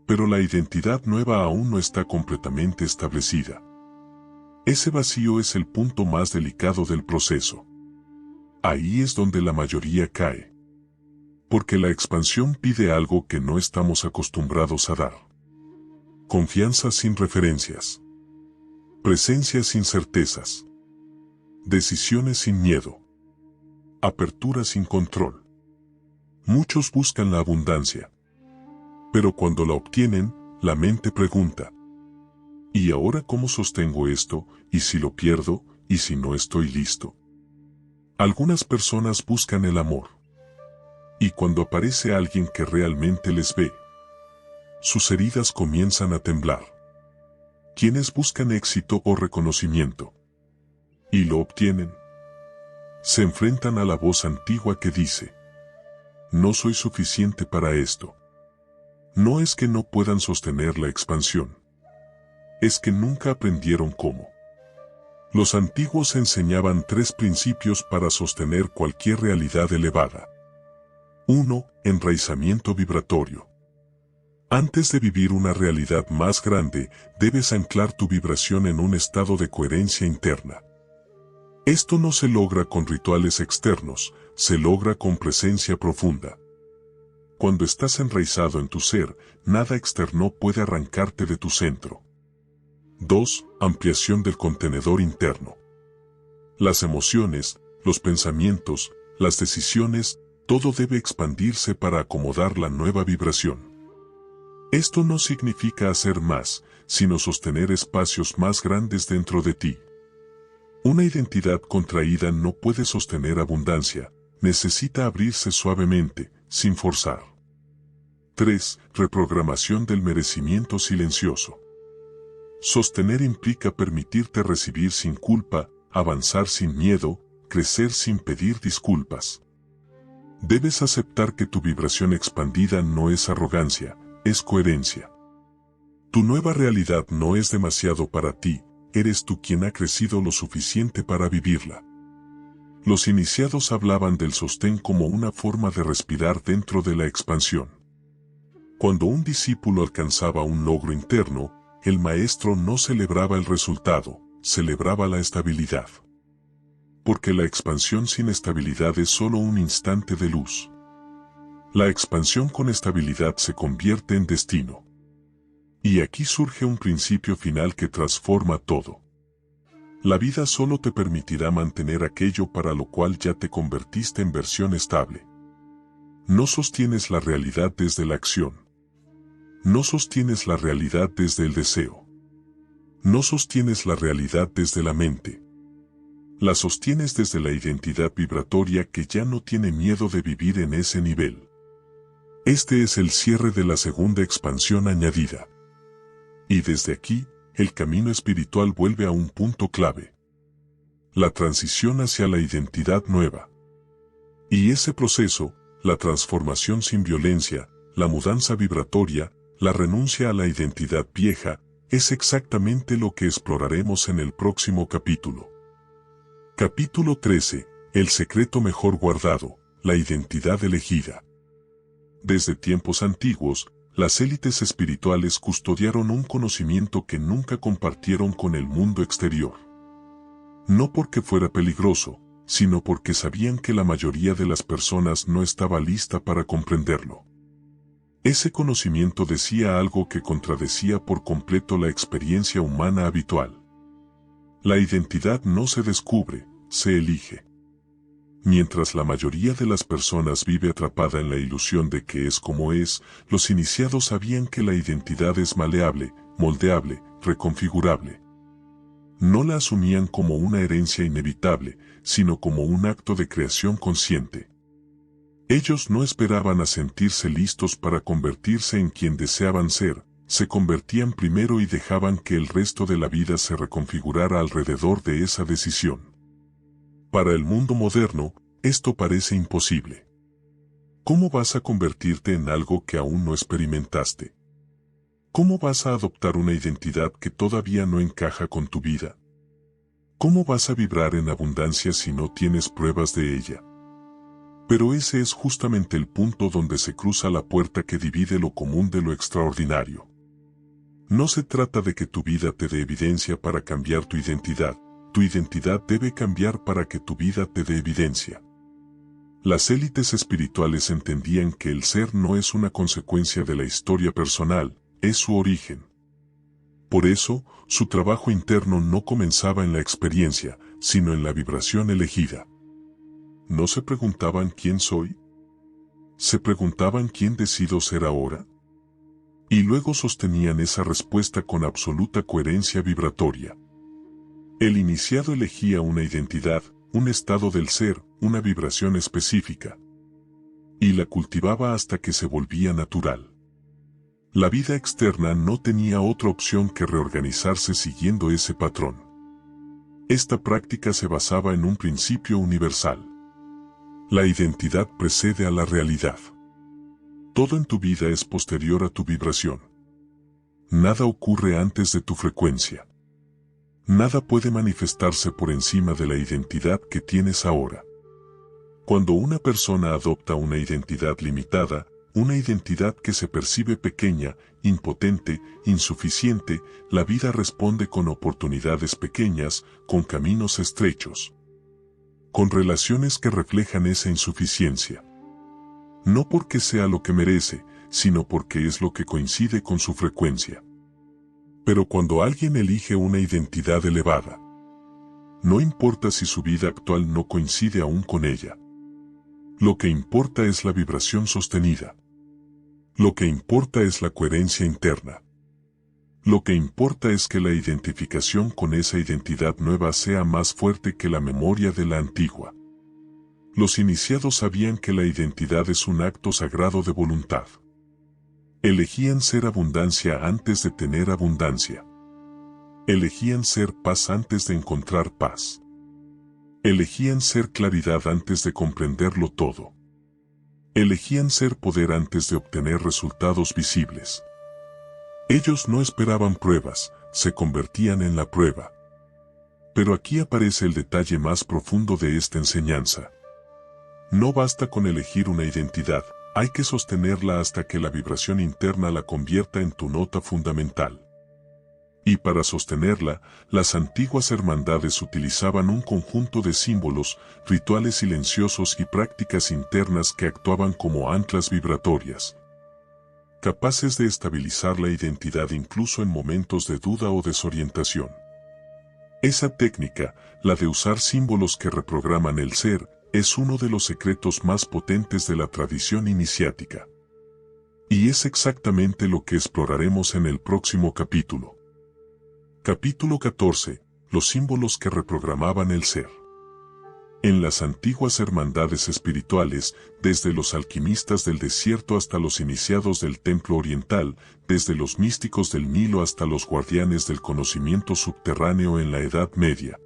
Pero la identidad nueva aún no está completamente establecida. Ese vacío es el punto más delicado del proceso. Ahí es donde la mayoría cae. Porque la expansión pide algo que no estamos acostumbrados a dar. Confianza sin referencias. Presencia sin certezas. Decisiones sin miedo. Apertura sin control. Muchos buscan la abundancia. Pero cuando la obtienen, la mente pregunta: ¿y ahora cómo sostengo esto? ¿Y si lo pierdo? ¿Y si no estoy listo? Algunas personas buscan el amor. Y cuando aparece alguien que realmente les ve, sus heridas comienzan a temblar. Quienes buscan éxito o reconocimiento y lo obtienen, se enfrentan a la voz antigua que dice: no soy suficiente para esto. No es que no puedan sostener la expansión. Es que nunca aprendieron cómo. Los antiguos enseñaban 3 principios para sostener cualquier realidad elevada. 1. Enraizamiento vibratorio. Antes de vivir una realidad más grande, debes anclar tu vibración en un estado de coherencia interna. Esto no se logra con rituales externos, se logra con presencia profunda. Cuando estás enraizado en tu ser, nada externo puede arrancarte de tu centro. 2. Ampliación del contenedor interno. Las emociones, los pensamientos, las decisiones, todo debe expandirse para acomodar la nueva vibración. Esto no significa hacer más, sino sostener espacios más grandes dentro de ti. Una identidad contraída no puede sostener abundancia, necesita abrirse suavemente, sin forzar. 3. Reprogramación del merecimiento silencioso. Sostener implica permitirte recibir sin culpa, avanzar sin miedo, crecer sin pedir disculpas. Debes aceptar que tu vibración expandida no es arrogancia, es coherencia. Tu nueva realidad no es demasiado para ti, eres tú quien ha crecido lo suficiente para vivirla. Los iniciados hablaban del sostén como una forma de respirar dentro de la expansión. Cuando un discípulo alcanzaba un logro interno, el maestro no celebraba el resultado, celebraba la estabilidad. Porque la expansión sin estabilidad es solo un instante de luz. La expansión con estabilidad se convierte en destino. Y aquí surge un principio final que transforma todo. La vida solo te permitirá mantener aquello para lo cual ya te convertiste en versión estable. No sostienes la realidad desde la acción. No sostienes la realidad desde el deseo. No sostienes la realidad desde la mente. La sostienes desde la identidad vibratoria que ya no tiene miedo de vivir en ese nivel. Este es el cierre de la segunda expansión añadida. Y desde aquí, el camino espiritual vuelve a un punto clave. La transición hacia la identidad nueva. Y ese proceso, la transformación sin violencia, la mudanza vibratoria, la renuncia a la identidad vieja, es exactamente lo que exploraremos en el próximo capítulo. Capítulo 13. El secreto mejor guardado, la identidad elegida. Desde tiempos antiguos, las élites espirituales custodiaron un conocimiento que nunca compartieron con el mundo exterior. No porque fuera peligroso, sino porque sabían que la mayoría de las personas no estaba lista para comprenderlo. Ese conocimiento decía algo que contradecía por completo la experiencia humana habitual. La identidad no se descubre, se elige. Mientras la mayoría de las personas vive atrapada en la ilusión de que es como es, los iniciados sabían que la identidad es maleable, moldeable, reconfigurable. No la asumían como una herencia inevitable, sino como un acto de creación consciente. Ellos no esperaban a sentirse listos para convertirse en quien deseaban ser, se convertían primero y dejaban que el resto de la vida se reconfigurara alrededor de esa decisión. Para el mundo moderno, esto parece imposible. ¿Cómo vas a convertirte en algo que aún no experimentaste? ¿Cómo vas a adoptar una identidad que todavía no encaja con tu vida? ¿Cómo vas a vibrar en abundancia si no tienes pruebas de ella? Pero ese es justamente el punto donde se cruza la puerta que divide lo común de lo extraordinario. No se trata de que tu vida te dé evidencia para cambiar tu identidad debe cambiar para que tu vida te dé evidencia. Las élites espirituales entendían que el ser no es una consecuencia de la historia personal, es su origen. Por eso, su trabajo interno no comenzaba en la experiencia, sino en la vibración elegida. ¿No se preguntaban quién soy? ¿Se preguntaban quién decido ser ahora? Y luego sostenían esa respuesta con absoluta coherencia vibratoria. El iniciado elegía una identidad, un estado del ser, una vibración específica. Y la cultivaba hasta que se volvía natural. La vida externa no tenía otra opción que reorganizarse siguiendo ese patrón. Esta práctica se basaba en un principio universal. La identidad precede a la realidad. Todo en tu vida es posterior a tu vibración. Nada ocurre antes de tu frecuencia. Nada puede manifestarse por encima de la identidad que tienes ahora. Cuando una persona adopta una identidad limitada, una identidad que se percibe pequeña, impotente, insuficiente, la vida responde con oportunidades pequeñas, con caminos estrechos, con relaciones que reflejan esa insuficiencia. No porque sea lo que merece, sino porque es lo que coincide con su frecuencia. Pero cuando alguien elige una identidad elevada, no importa si su vida actual no coincide aún con ella. Lo que importa es la vibración sostenida. Lo que importa es la coherencia interna. Lo que importa es que la identificación con esa identidad nueva sea más fuerte que la memoria de la antigua. Los iniciados sabían que la identidad es un acto sagrado de voluntad. Elegían ser abundancia antes de tener abundancia. Elegían ser paz antes de encontrar paz. Elegían ser claridad antes de comprenderlo todo. Elegían ser poder antes de obtener resultados visibles. Ellos no esperaban pruebas, se convertían en la prueba. Pero aquí aparece el detalle más profundo de esta enseñanza. No basta con elegir una identidad, hay que sostenerla hasta que la vibración interna la convierta en tu nota fundamental. Y para sostenerla, las antiguas hermandades utilizaban un conjunto de símbolos, rituales silenciosos y prácticas internas que actuaban como anclas vibratorias, capaces de estabilizar la identidad incluso en momentos de duda o desorientación. Esa técnica, la de usar símbolos que reprograman el ser, es uno de los secretos más potentes de la tradición iniciática. Y es exactamente lo que exploraremos en el próximo capítulo. Capítulo 14. Los símbolos que reprogramaban el ser. En las antiguas hermandades espirituales, desde los alquimistas del desierto hasta los iniciados del templo oriental, desde los místicos del Nilo hasta los guardianes del conocimiento subterráneo en la Edad Media,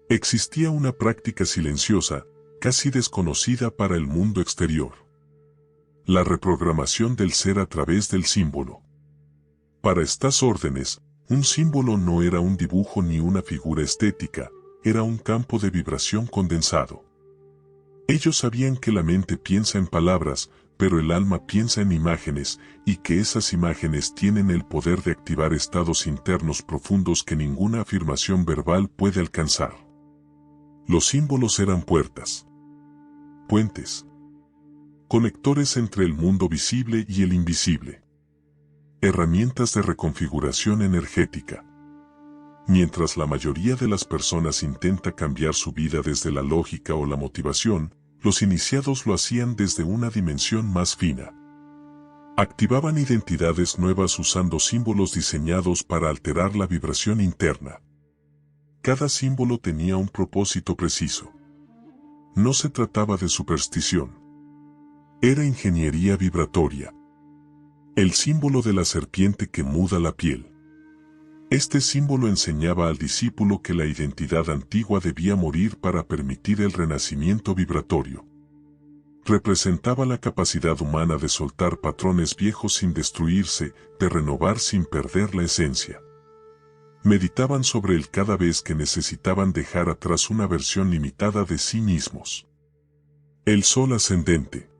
existía una práctica silenciosa, casi desconocida para el mundo exterior. La reprogramación del ser a través del símbolo. Para estas órdenes, un símbolo no era un dibujo ni una figura estética, era un campo de vibración condensado. Ellos sabían que la mente piensa en palabras, pero el alma piensa en imágenes, y que esas imágenes tienen el poder de activar estados internos profundos que ninguna afirmación verbal puede alcanzar. Los símbolos eran puertas, puentes, conectores entre el mundo visible y el invisible, herramientas de reconfiguración energética. Mientras la mayoría de las personas intenta cambiar su vida desde la lógica o la motivación, los iniciados lo hacían desde una dimensión más fina. Activaban identidades nuevas usando símbolos diseñados para alterar la vibración interna. Cada símbolo tenía un propósito preciso. No se trataba de superstición. Era ingeniería vibratoria. El símbolo de la serpiente que muda la piel. Este símbolo enseñaba al discípulo que la identidad antigua debía morir para permitir el renacimiento vibratorio. Representaba la capacidad humana de soltar patrones viejos sin destruirse, de renovar sin perder la esencia. Meditaban sobre él cada vez que necesitaban dejar atrás una versión limitada de sí mismos. El sol ascendente.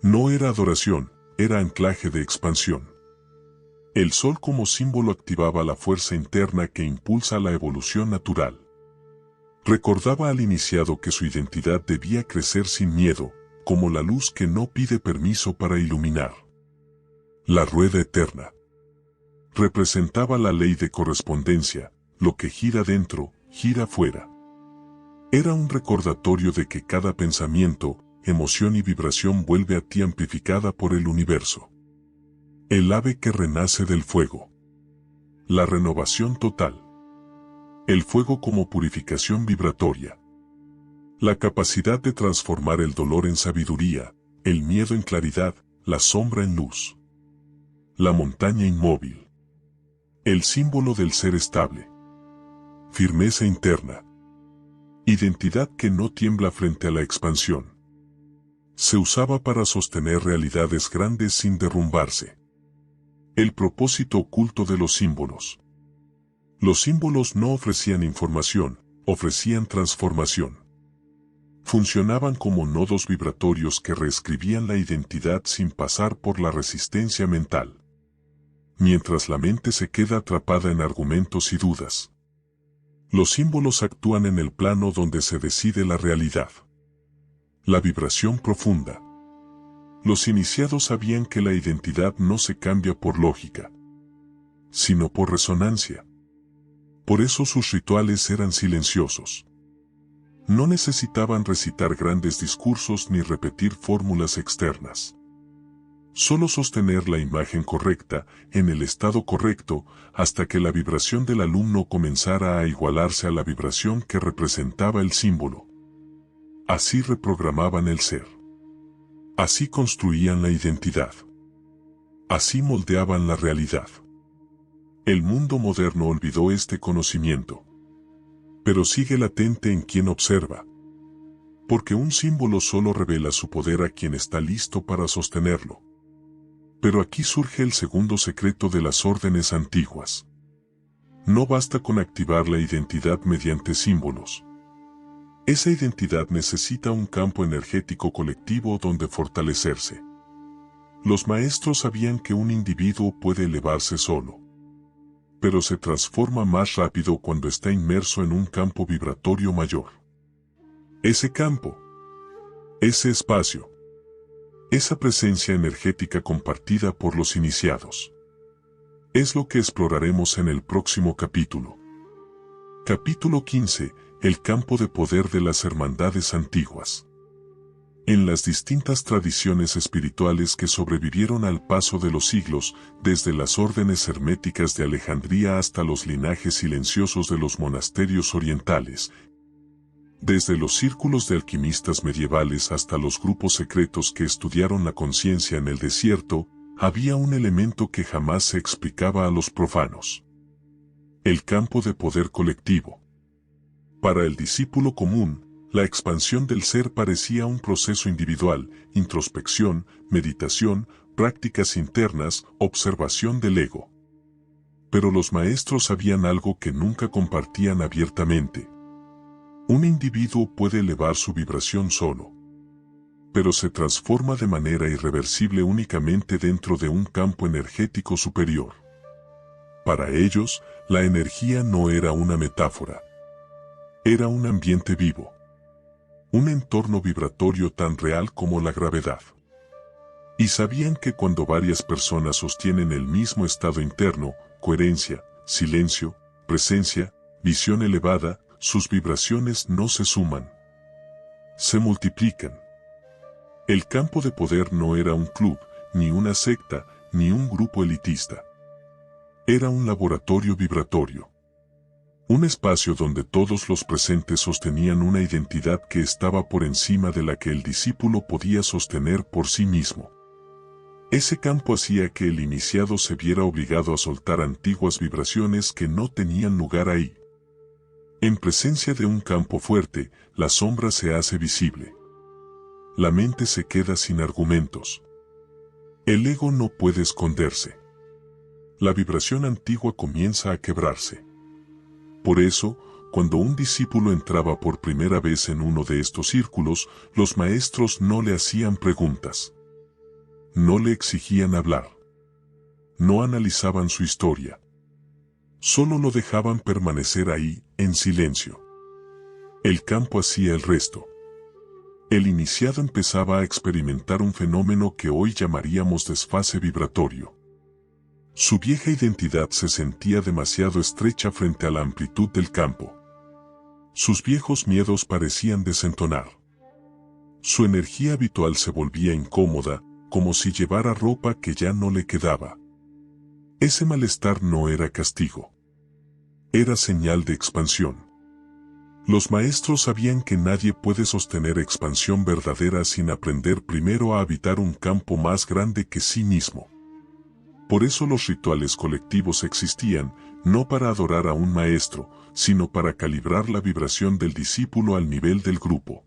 No era adoración, era anclaje de expansión. El sol como símbolo activaba la fuerza interna que impulsa la evolución natural. Recordaba al iniciado que su identidad debía crecer sin miedo, como la luz que no pide permiso para iluminar. La rueda eterna. Representaba la ley de correspondencia, lo que gira dentro, gira fuera. Era un recordatorio de que cada pensamiento, emoción y vibración vuelve a ti amplificada por el universo. El ave que renace del fuego. La renovación total. El fuego como purificación vibratoria. La capacidad de transformar el dolor en sabiduría, el miedo en claridad, la sombra en luz. La montaña inmóvil. El símbolo del ser estable. Firmeza interna. Identidad que no tiembla frente a la expansión. Se usaba para sostener realidades grandes sin derrumbarse. El propósito oculto de los símbolos. Los símbolos no ofrecían información, ofrecían transformación. Funcionaban como nodos vibratorios que reescribían la identidad sin pasar por la resistencia mental. Mientras la mente se queda atrapada en argumentos y dudas, los símbolos actúan en el plano donde se decide la realidad. La vibración profunda. Los iniciados sabían que la identidad no se cambia por lógica, sino por resonancia. Por eso sus rituales eran silenciosos. No necesitaban recitar grandes discursos ni repetir fórmulas externas. Solo sostener la imagen correcta, en el estado correcto, hasta que la vibración del alumno comenzara a igualarse a la vibración que representaba el símbolo. Así reprogramaban el ser. Así construían la identidad. Así moldeaban la realidad. El mundo moderno olvidó este conocimiento. Pero sigue latente en quien observa. Porque un símbolo solo revela su poder a quien está listo para sostenerlo. Pero aquí surge el segundo secreto de las órdenes antiguas. No basta con activar la identidad mediante símbolos. Esa identidad necesita un campo energético colectivo donde fortalecerse. Los maestros sabían que un individuo puede elevarse solo, pero se transforma más rápido cuando está inmerso en un campo vibratorio mayor. Ese campo, ese espacio, esa presencia energética compartida por los iniciados, es lo que exploraremos en el próximo capítulo. Capítulo 15. El campo de poder de las hermandades antiguas. En las distintas tradiciones espirituales que sobrevivieron al paso de los siglos, desde las órdenes herméticas de Alejandría hasta los linajes silenciosos de los monasterios orientales, desde los círculos de alquimistas medievales hasta los grupos secretos que estudiaron la conciencia en el desierto, había un elemento que jamás se explicaba a los profanos. El campo de poder colectivo. Para el discípulo común, la expansión del ser parecía un proceso individual, introspección, meditación, prácticas internas, observación del ego. Pero los maestros sabían algo que nunca compartían abiertamente. Un individuo puede elevar su vibración solo, pero se transforma de manera irreversible únicamente dentro de un campo energético superior. Para ellos, la energía no era una metáfora. Era un ambiente vivo. Un entorno vibratorio tan real como la gravedad. Y sabían que cuando varias personas sostienen el mismo estado interno, coherencia, silencio, presencia, visión elevada, sus vibraciones no se suman. Se multiplican. El campo de poder no era un club, ni una secta, ni un grupo elitista. Era un laboratorio vibratorio. Un espacio donde todos los presentes sostenían una identidad que estaba por encima de la que el discípulo podía sostener por sí mismo. Ese campo hacía que el iniciado se viera obligado a soltar antiguas vibraciones que no tenían lugar ahí. En presencia de un campo fuerte, la sombra se hace visible. La mente se queda sin argumentos. El ego no puede esconderse. La vibración antigua comienza a quebrarse. Por eso, cuando un discípulo entraba por primera vez en uno de estos círculos, los maestros no le hacían preguntas. No le exigían hablar. No analizaban su historia. Solo lo dejaban permanecer ahí, en silencio. El campo hacía el resto. El iniciado empezaba a experimentar un fenómeno que hoy llamaríamos desfase vibratorio. Su vieja identidad se sentía demasiado estrecha frente a la amplitud del campo. Sus viejos miedos parecían desentonar. Su energía habitual se volvía incómoda, como si llevara ropa que ya no le quedaba. Ese malestar no era castigo. Era señal de expansión. Los maestros sabían que nadie puede sostener expansión verdadera sin aprender primero a habitar un campo más grande que sí mismo. Por eso los rituales colectivos existían, no para adorar a un maestro, sino para calibrar la vibración del discípulo al nivel del grupo.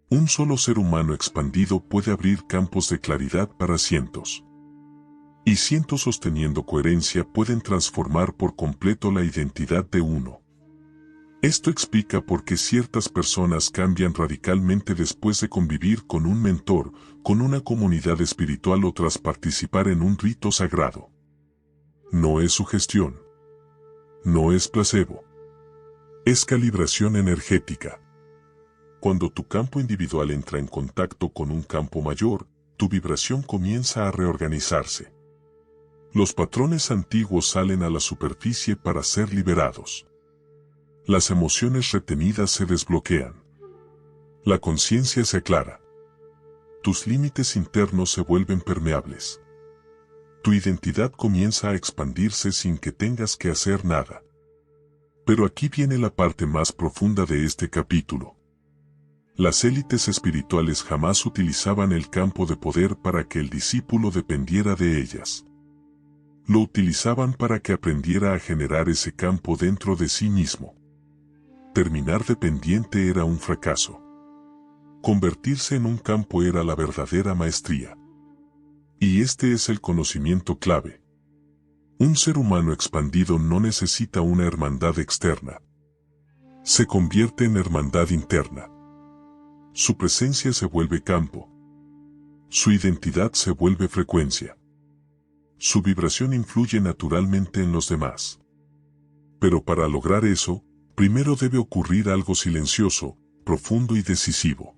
Un solo ser humano expandido puede abrir campos de claridad para cientos. Y cientos sosteniendo coherencia pueden transformar por completo la identidad de uno. Esto explica por qué ciertas personas cambian radicalmente después de convivir con un mentor, con una comunidad espiritual o tras participar en un rito sagrado. No es sugestión. No es placebo. Es calibración energética. Cuando tu campo individual entra en contacto con un campo mayor, tu vibración comienza a reorganizarse. Los patrones antiguos salen a la superficie para ser liberados. Las emociones retenidas se desbloquean. La conciencia se aclara. Tus límites internos se vuelven permeables. Tu identidad comienza a expandirse sin que tengas que hacer nada. Pero aquí viene la parte más profunda de este capítulo. Las élites espirituales jamás utilizaban el campo de poder para que el discípulo dependiera de ellas. Lo utilizaban para que aprendiera a generar ese campo dentro de sí mismo. Terminar dependiente era un fracaso. Convertirse en un campo era la verdadera maestría. Y este es el conocimiento clave. Un ser humano expandido no necesita una hermandad externa. Se convierte en hermandad interna. Su presencia se vuelve campo. Su identidad se vuelve frecuencia. Su vibración influye naturalmente en los demás. Pero para lograr eso, primero debe ocurrir algo silencioso, profundo y decisivo.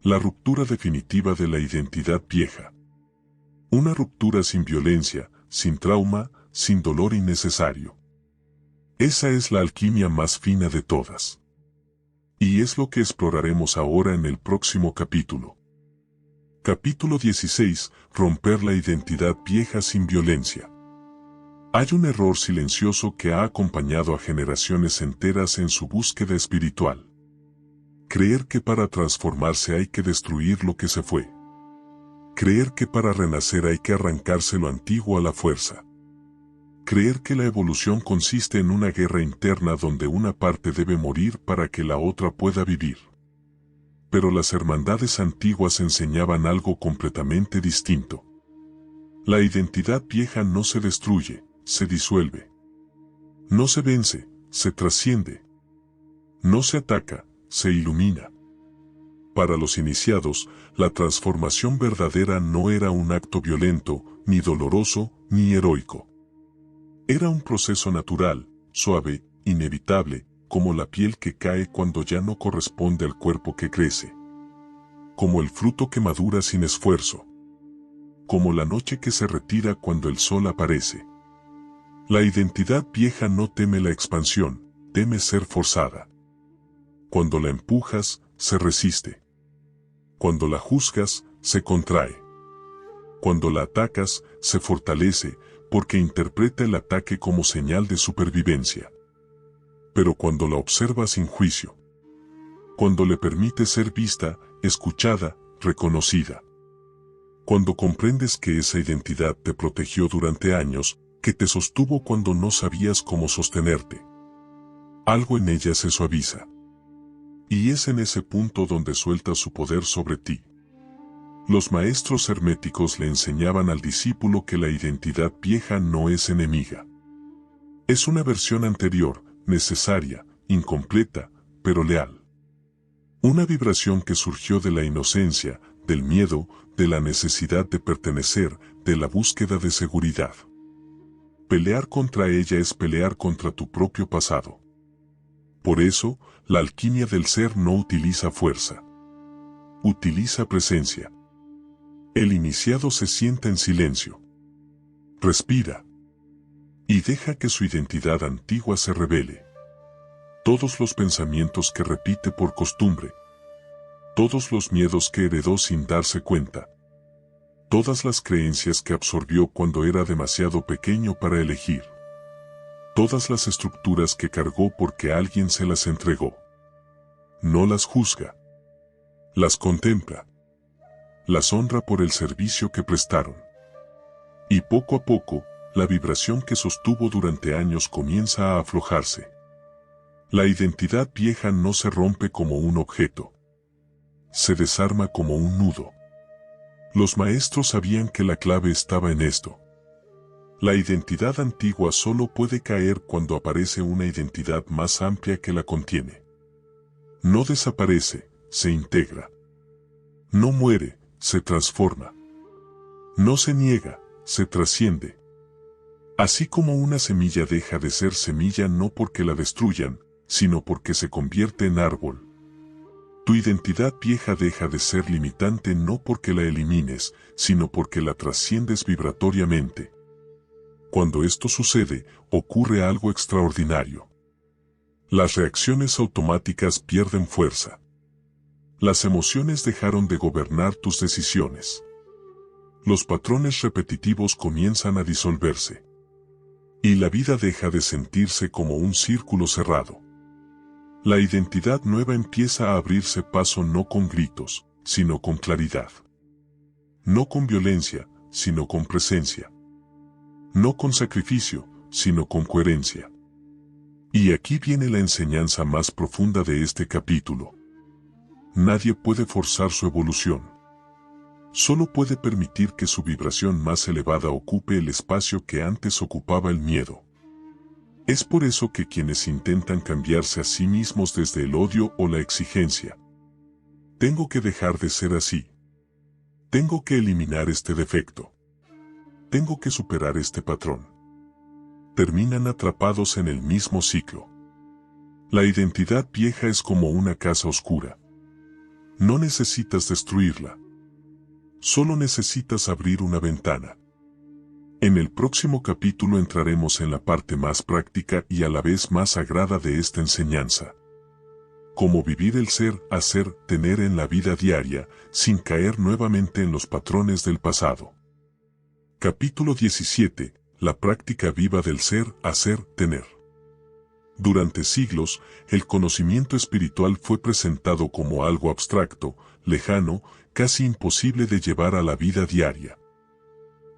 La ruptura definitiva de la identidad vieja. Una ruptura sin violencia, sin trauma, sin dolor innecesario. Esa es la alquimia más fina de todas. Y es lo que exploraremos ahora en el próximo capítulo. Capítulo 16. Romper la identidad vieja sin violencia. Hay un error silencioso que ha acompañado a generaciones enteras en su búsqueda espiritual. Creer que para transformarse hay que destruir lo que se fue. Creer que para renacer hay que arrancarse lo antiguo a la fuerza. Creer que la evolución consiste en una guerra interna donde una parte debe morir para que la otra pueda vivir. Pero las hermandades antiguas enseñaban algo completamente distinto. La identidad vieja no se destruye, se disuelve. No se vence, se trasciende. No se ataca, se ilumina. Para los iniciados, la transformación verdadera no era un acto violento, ni doloroso, ni heroico. Era un proceso natural, suave, inevitable, como la piel que cae cuando ya no corresponde al cuerpo que crece, como el fruto que madura sin esfuerzo, como la noche que se retira cuando el sol aparece. La identidad vieja no teme la expansión, teme ser forzada. Cuando la empujas, se resiste. Cuando la juzgas, se contrae. Cuando la atacas, se fortalece, porque interpreta el ataque como señal de supervivencia. Pero cuando la observa sin juicio, cuando le permite ser vista, escuchada, reconocida, cuando comprendes que esa identidad te protegió durante años, que te sostuvo cuando no sabías cómo sostenerte, algo en ella se suaviza. Y es en ese punto donde suelta su poder sobre ti. Los maestros herméticos le enseñaban al discípulo que la identidad vieja no es enemiga. Es una versión anterior, necesaria, incompleta, pero leal. Una vibración que surgió de la inocencia, del miedo, de la necesidad de pertenecer, de la búsqueda de seguridad. Pelear contra ella es pelear contra tu propio pasado. Por eso, la alquimia del ser no utiliza fuerza. Utiliza presencia. El iniciado se sienta en silencio. Respira. Y deja que su identidad antigua se revele. Todos los pensamientos que repite por costumbre. Todos los miedos que heredó sin darse cuenta. Todas las creencias que absorbió cuando era demasiado pequeño para elegir. Todas las estructuras que cargó porque alguien se las entregó. No las juzga. Las contempla. Las honra por el servicio que prestaron. Y poco a poco, la vibración que sostuvo durante años comienza a aflojarse. La identidad vieja no se rompe como un objeto. Se desarma como un nudo. Los maestros sabían que la clave estaba en esto. La identidad antigua solo puede caer cuando aparece una identidad más amplia que la contiene. No desaparece, se integra. No muere, se transforma. No se niega, se trasciende. Así como una semilla deja de ser semilla no porque la destruyan, sino porque se convierte en árbol. Tu identidad vieja deja de ser limitante no porque la elimines, sino porque la trasciendes vibratoriamente. Cuando esto sucede, ocurre algo extraordinario. Las reacciones automáticas pierden fuerza. Las emociones dejaron de gobernar tus decisiones. Los patrones repetitivos comienzan a disolverse. Y la vida deja de sentirse como un círculo cerrado. La identidad nueva empieza a abrirse paso no con gritos, sino con claridad. No con violencia, sino con presencia. No con sacrificio, sino con coherencia. Y aquí viene la enseñanza más profunda de este capítulo. Nadie puede forzar su evolución. Solo puede permitir que su vibración más elevada ocupe el espacio que antes ocupaba el miedo. Es por eso que quienes intentan cambiarse a sí mismos desde el odio o la exigencia. Tengo que dejar de ser así. Tengo que eliminar este defecto. Tengo que superar este patrón. Terminan atrapados en el mismo ciclo. La identidad vieja es como una casa oscura. No necesitas destruirla. Solo necesitas abrir una ventana. En el próximo capítulo entraremos en la parte más práctica y a la vez más sagrada de esta enseñanza. Cómo vivir el ser, hacer, tener en la vida diaria, sin caer nuevamente en los patrones del pasado. Capítulo 17. La práctica viva del ser, hacer, tener. Durante siglos, el conocimiento espiritual fue presentado como algo abstracto, lejano, casi imposible de llevar a la vida diaria.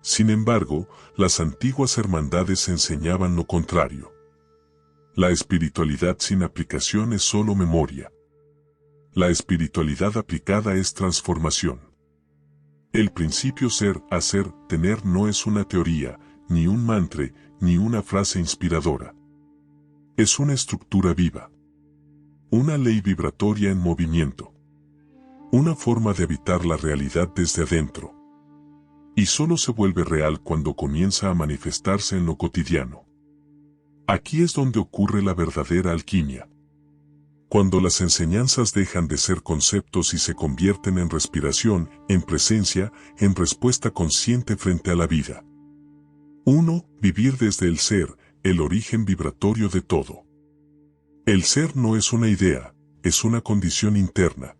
Sin embargo, las antiguas hermandades enseñaban lo contrario. La espiritualidad sin aplicación es solo memoria. La espiritualidad aplicada es transformación. El principio ser, hacer, tener no es una teoría, ni un mantra, ni una frase inspiradora. Es una estructura viva. Una ley vibratoria en movimiento. Una forma de habitar la realidad desde adentro. Y solo se vuelve real cuando comienza a manifestarse en lo cotidiano. Aquí es donde ocurre la verdadera alquimia. Cuando las enseñanzas dejan de ser conceptos y se convierten en respiración, en presencia, en respuesta consciente frente a la vida. 1. Vivir desde el ser, el origen vibratorio de todo. El ser no es una idea, es una condición interna.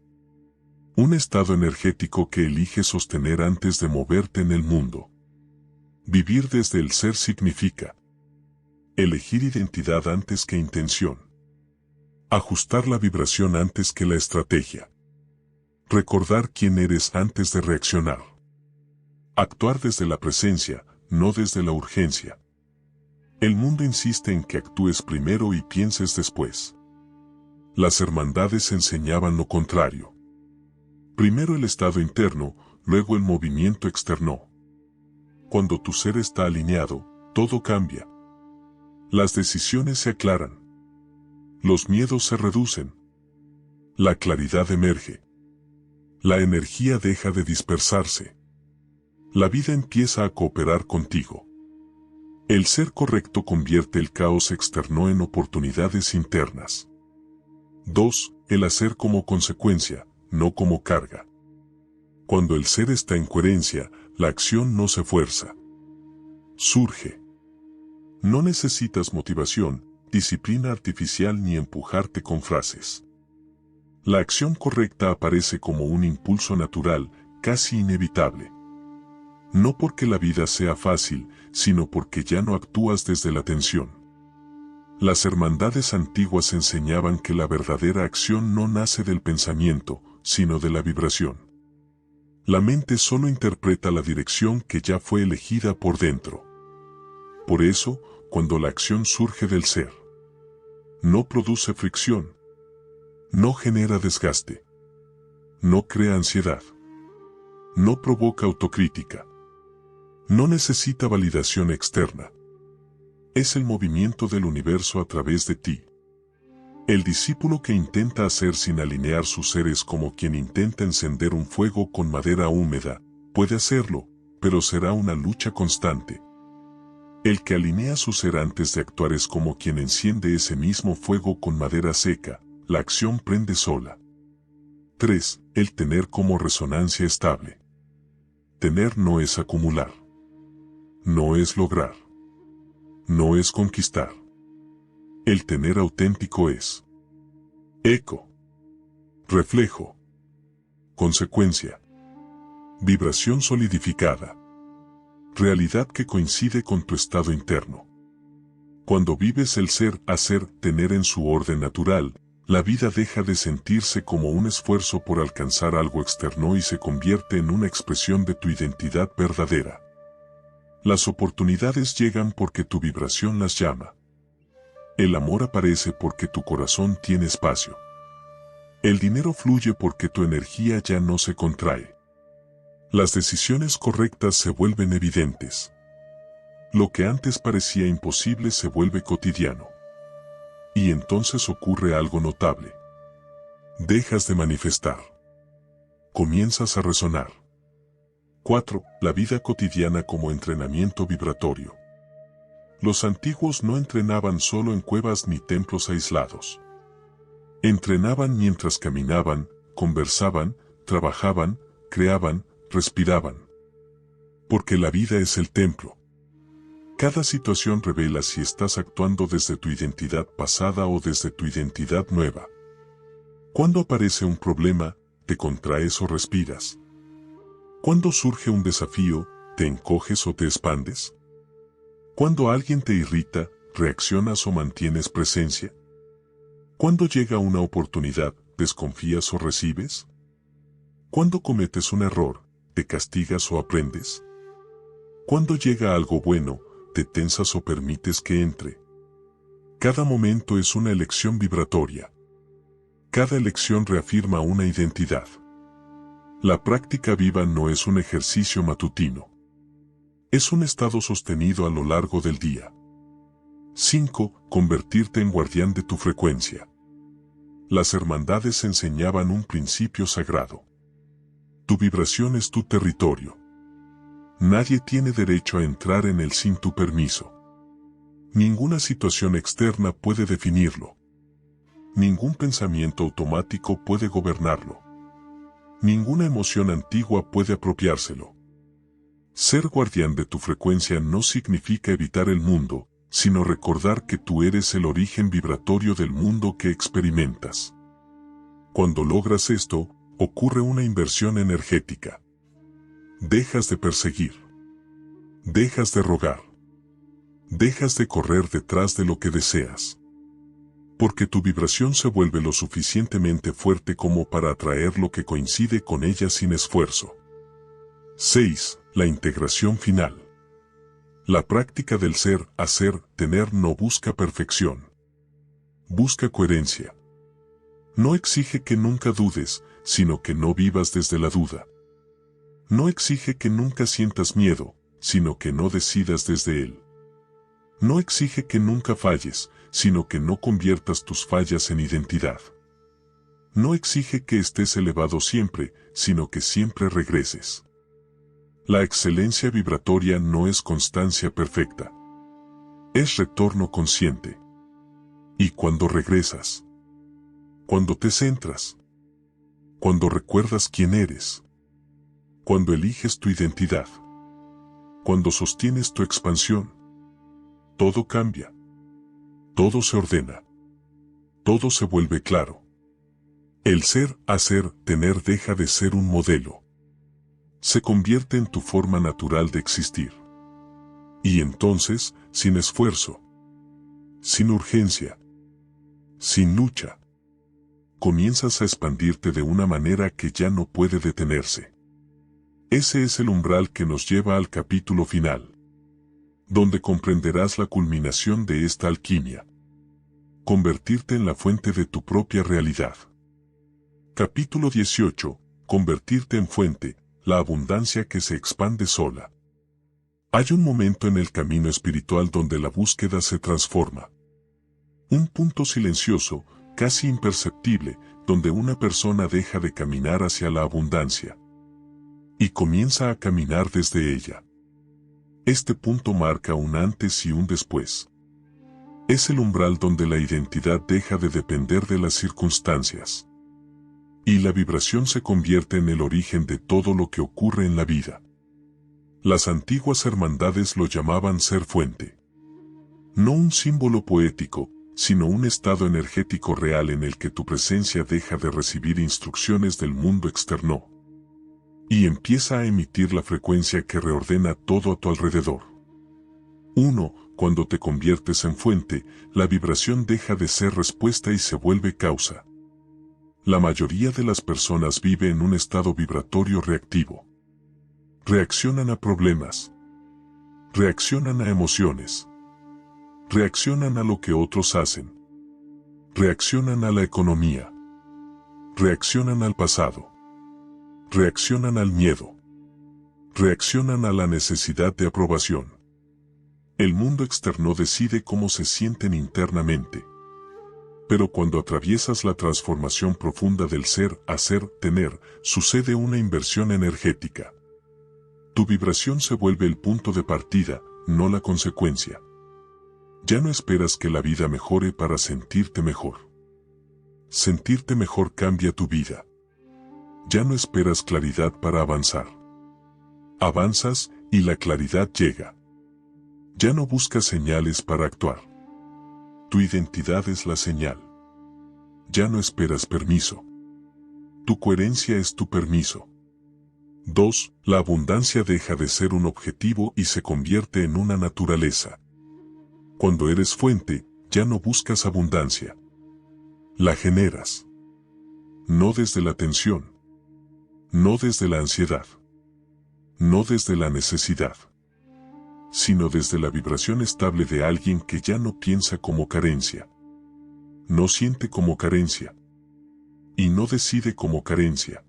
Un estado energético que eliges sostener antes de moverte en el mundo. Vivir desde el ser significa elegir identidad antes que intención. Ajustar la vibración antes que la estrategia. Recordar quién eres antes de reaccionar. Actuar desde la presencia, no desde la urgencia. El mundo insiste en que actúes primero y pienses después. Las hermandades enseñaban lo contrario. Primero el estado interno, luego el movimiento externo. Cuando tu ser está alineado, todo cambia. Las decisiones se aclaran. Los miedos se reducen. La claridad emerge. La energía deja de dispersarse. La vida empieza a cooperar contigo. El ser correcto convierte el caos externo en oportunidades internas. 2. El hacer como consecuencia, no como carga. Cuando el ser está en coherencia, la acción no se fuerza. Surge. No necesitas motivación, disciplina artificial ni empujarte con frases. La acción correcta aparece como un impulso natural, casi inevitable. No porque la vida sea fácil, sino porque ya no actúas desde la tensión. Las hermandades antiguas enseñaban que la verdadera acción no nace del pensamiento, sino de la vibración. La mente solo interpreta la dirección que ya fue elegida por dentro. Por eso, cuando la acción surge del ser, no produce fricción, no genera desgaste, no crea ansiedad, no provoca autocrítica, no necesita validación externa. Es el movimiento del universo a través de ti. El discípulo que intenta hacer sin alinear su ser es como quien intenta encender un fuego con madera húmeda. Puede hacerlo, pero será una lucha constante. El que alinea su ser antes de actuar es como quien enciende ese mismo fuego con madera seca. La acción prende sola. 3. El tener como resonancia estable. Tener no es acumular. No es lograr. No es conquistar. El tener auténtico es eco, reflejo, consecuencia, vibración solidificada, realidad que coincide con tu estado interno. Cuando vives el ser, hacer, tener en su orden natural, la vida deja de sentirse como un esfuerzo por alcanzar algo externo y se convierte en una expresión de tu identidad verdadera. Las oportunidades llegan porque tu vibración las llama. El amor aparece porque tu corazón tiene espacio. El dinero fluye porque tu energía ya no se contrae. Las decisiones correctas se vuelven evidentes. Lo que antes parecía imposible se vuelve cotidiano. Y entonces ocurre algo notable. Dejas de manifestar. Comienzas a resonar. 4. La vida cotidiana como entrenamiento vibratorio. Los antiguos no entrenaban solo en cuevas ni templos aislados. Entrenaban mientras caminaban, conversaban, trabajaban, creaban, respiraban. Porque la vida es el templo. Cada situación revela si estás actuando desde tu identidad pasada o desde tu identidad nueva. Cuando aparece un problema, te contraes o respiras. Cuando surge un desafío, te encoges o te expandes. Cuando alguien te irrita, reaccionas o mantienes presencia. Cuando llega una oportunidad, desconfías o recibes. Cuando cometes un error, te castigas o aprendes. Cuando llega algo bueno, te tensas o permites que entre. Cada momento es una elección vibratoria. Cada elección reafirma una identidad. La práctica viva no es un ejercicio matutino. Es un estado sostenido a lo largo del día. 5. Convertirte en guardián de tu frecuencia. Las hermandades enseñaban un principio sagrado. Tu vibración es tu territorio. Nadie tiene derecho a entrar en él sin tu permiso. Ninguna situación externa puede definirlo. Ningún pensamiento automático puede gobernarlo. Ninguna emoción antigua puede apropiárselo. Ser guardián de tu frecuencia no significa evitar el mundo, sino recordar que tú eres el origen vibratorio del mundo que experimentas. Cuando logras esto, ocurre una inversión energética. Dejas de perseguir. Dejas de rogar. Dejas de correr detrás de lo que deseas. Porque tu vibración se vuelve lo suficientemente fuerte como para atraer lo que coincide con ella sin esfuerzo. 6. La integración final. La práctica del ser, hacer, tener no busca perfección. Busca coherencia. No exige que nunca dudes, sino que no vivas desde la duda. No exige que nunca sientas miedo, sino que no decidas desde él. No exige que nunca falles, sino que no conviertas tus fallas en identidad. No exige que estés elevado siempre, sino que siempre regreses. La excelencia vibratoria no es constancia perfecta. Es retorno consciente. Y cuando regresas, cuando te centras, cuando recuerdas quién eres, cuando eliges tu identidad, cuando sostienes tu expansión, todo cambia. Todo se ordena. Todo se vuelve claro. El ser, hacer, tener deja de ser un modelo. Se convierte en tu forma natural de existir. Y entonces, sin esfuerzo, sin urgencia, sin lucha, comienzas a expandirte de una manera que ya no puede detenerse. Ese es el umbral que nos lleva al capítulo final, donde comprenderás la culminación de esta alquimia. Convertirte en la fuente de tu propia realidad. Capítulo 18. Convertirte en fuente, la abundancia que se expande sola. Hay un momento en el camino espiritual donde la búsqueda se transforma. Un punto silencioso, casi imperceptible, donde una persona deja de caminar hacia la abundancia y comienza a caminar desde ella. Este punto marca un antes y un después. Es el umbral donde la identidad deja de depender de las circunstancias y la vibración se convierte en el origen de todo lo que ocurre en la vida. Las antiguas hermandades lo llamaban ser fuente. No un símbolo poético, sino un estado energético real en el que tu presencia deja de recibir instrucciones del mundo externo y empieza a emitir la frecuencia que reordena todo a tu alrededor. 1. Cuando te conviertes en fuente, la vibración deja de ser respuesta y se vuelve causa. La mayoría de las personas vive en un estado vibratorio reactivo. Reaccionan a problemas. Reaccionan a emociones. Reaccionan a lo que otros hacen. Reaccionan a la economía. Reaccionan al pasado. Reaccionan al miedo. Reaccionan a la necesidad de aprobación. El mundo externo decide cómo se sienten internamente. Pero cuando atraviesas la transformación profunda del ser, hacer, tener, sucede una inversión energética. Tu vibración se vuelve el punto de partida, no la consecuencia. Ya no esperas que la vida mejore para sentirte mejor. Sentirte mejor cambia tu vida. Ya no esperas claridad para avanzar. Avanzas y la claridad llega. Ya no buscas señales para actuar. Tu identidad es la señal. Ya no esperas permiso. Tu coherencia es tu permiso. 2. La abundancia deja de ser un objetivo y se convierte en una naturaleza. Cuando eres fuente, ya no buscas abundancia. La generas. No desde la tensión. No desde la ansiedad. No desde la necesidad. Sino desde la vibración estable de alguien que ya no piensa como carencia. No siente como carencia. Y no decide como carencia.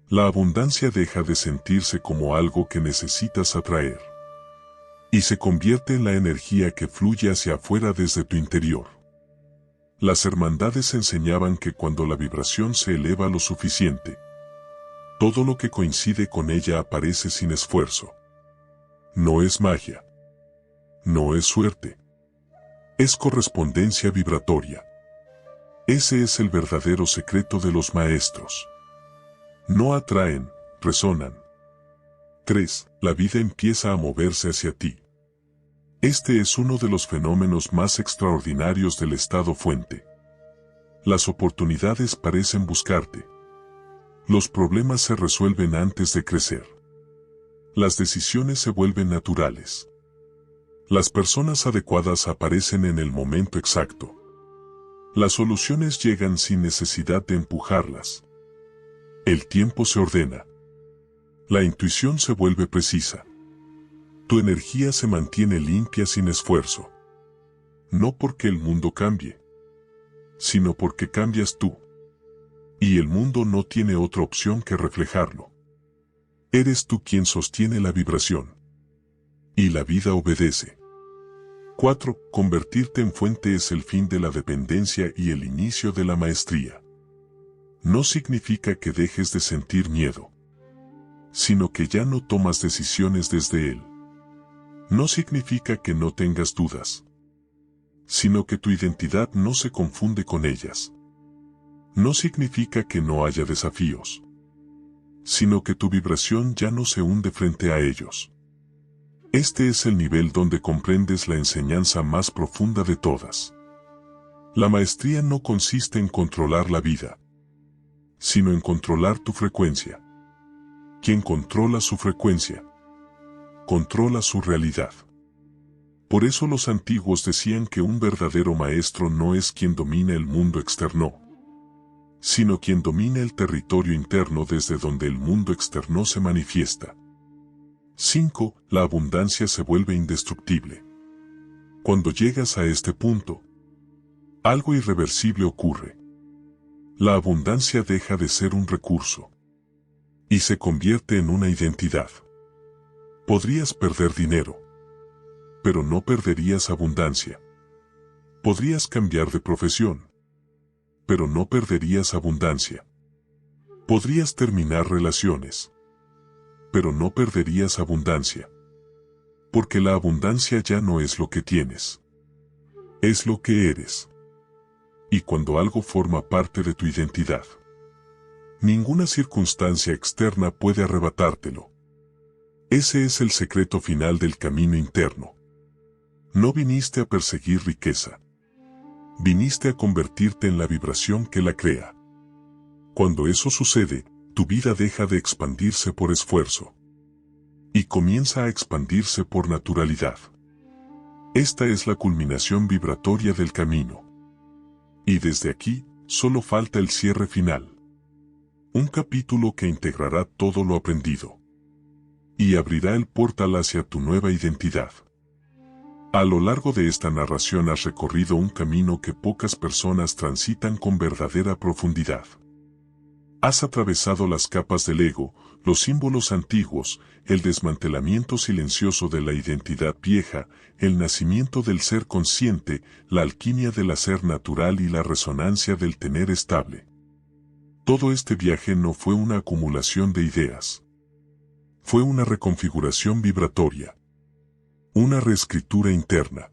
La abundancia deja de sentirse como algo que necesitas atraer. Y se convierte en la energía que fluye hacia afuera desde tu interior. Las hermandades enseñaban que cuando la vibración se eleva lo suficiente, todo lo que coincide con ella aparece sin esfuerzo. No es magia. No es suerte. Es correspondencia vibratoria. Ese es el verdadero secreto de los maestros. No atraen, resonan. 3. La vida empieza a moverse hacia ti. Este es uno de los fenómenos más extraordinarios del estado fuente. Las oportunidades parecen buscarte. Los problemas se resuelven antes de crecer. Las decisiones se vuelven naturales. Las personas adecuadas aparecen en el momento exacto. Las soluciones llegan sin necesidad de empujarlas. El tiempo se ordena. La intuición se vuelve precisa. Tu energía se mantiene limpia sin esfuerzo. No porque el mundo cambie, sino porque cambias tú. Y el mundo no tiene otra opción que reflejarlo. Eres tú quien sostiene la vibración. Y la vida obedece. 4. Convertirte en fuente es el fin de la dependencia y el inicio de la maestría. No significa que dejes de sentir miedo, sino que ya no tomas decisiones desde él. No significa que no tengas dudas, sino que tu identidad no se confunde con ellas. No significa que no haya desafíos, sino que tu vibración ya no se hunde frente a ellos. Este es el nivel donde comprendes la enseñanza más profunda de todas. La maestría no consiste en controlar la vida, sino en controlar tu frecuencia. Quien controla su frecuencia, controla su realidad. Por eso los antiguos decían que un verdadero maestro no es quien domina el mundo externo, sino quien domina el territorio interno desde donde el mundo externo se manifiesta. 5. La abundancia se vuelve indestructible. Cuando llegas a este punto, algo irreversible ocurre. La abundancia deja de ser un recurso y se convierte en una identidad. Podrías perder dinero, pero no perderías abundancia. Podrías cambiar de profesión, pero no perderías abundancia. Podrías terminar relaciones, pero no perderías abundancia. Porque la abundancia ya no es lo que tienes, es lo que eres. Y cuando algo forma parte de tu identidad, ninguna circunstancia externa puede arrebatártelo. Ese es el secreto final del camino interno. No viniste a perseguir riqueza. Viniste a convertirte en la vibración que la crea. Cuando eso sucede, tu vida deja de expandirse por esfuerzo y comienza a expandirse por naturalidad. Esta es la culminación vibratoria del camino. Y desde aquí, solo falta el cierre final. Un capítulo que integrará todo lo aprendido y abrirá el portal hacia tu nueva identidad. A lo largo de esta narración has recorrido un camino que pocas personas transitan con verdadera profundidad. Has atravesado las capas del ego, los símbolos antiguos, el desmantelamiento silencioso de la identidad vieja, el nacimiento del ser consciente, la alquimia del hacer natural y la resonancia del tener estable. Todo este viaje no fue una acumulación de ideas. Fue una reconfiguración vibratoria. Una reescritura interna.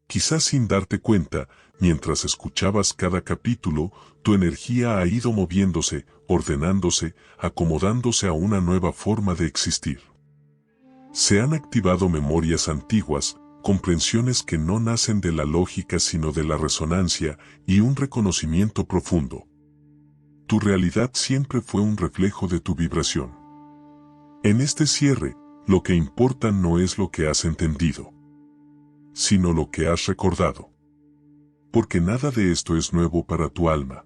Quizás sin darte cuenta, mientras escuchabas cada capítulo, tu energía ha ido moviéndose, ordenándose, acomodándose a una nueva forma de existir. Se han activado memorias antiguas, comprensiones que no nacen de la lógica sino de la resonancia, y un reconocimiento profundo. Tu realidad siempre fue un reflejo de tu vibración. En este cierre, lo que importa no es lo que has entendido, sino lo que has recordado. Porque nada de esto es nuevo para tu alma.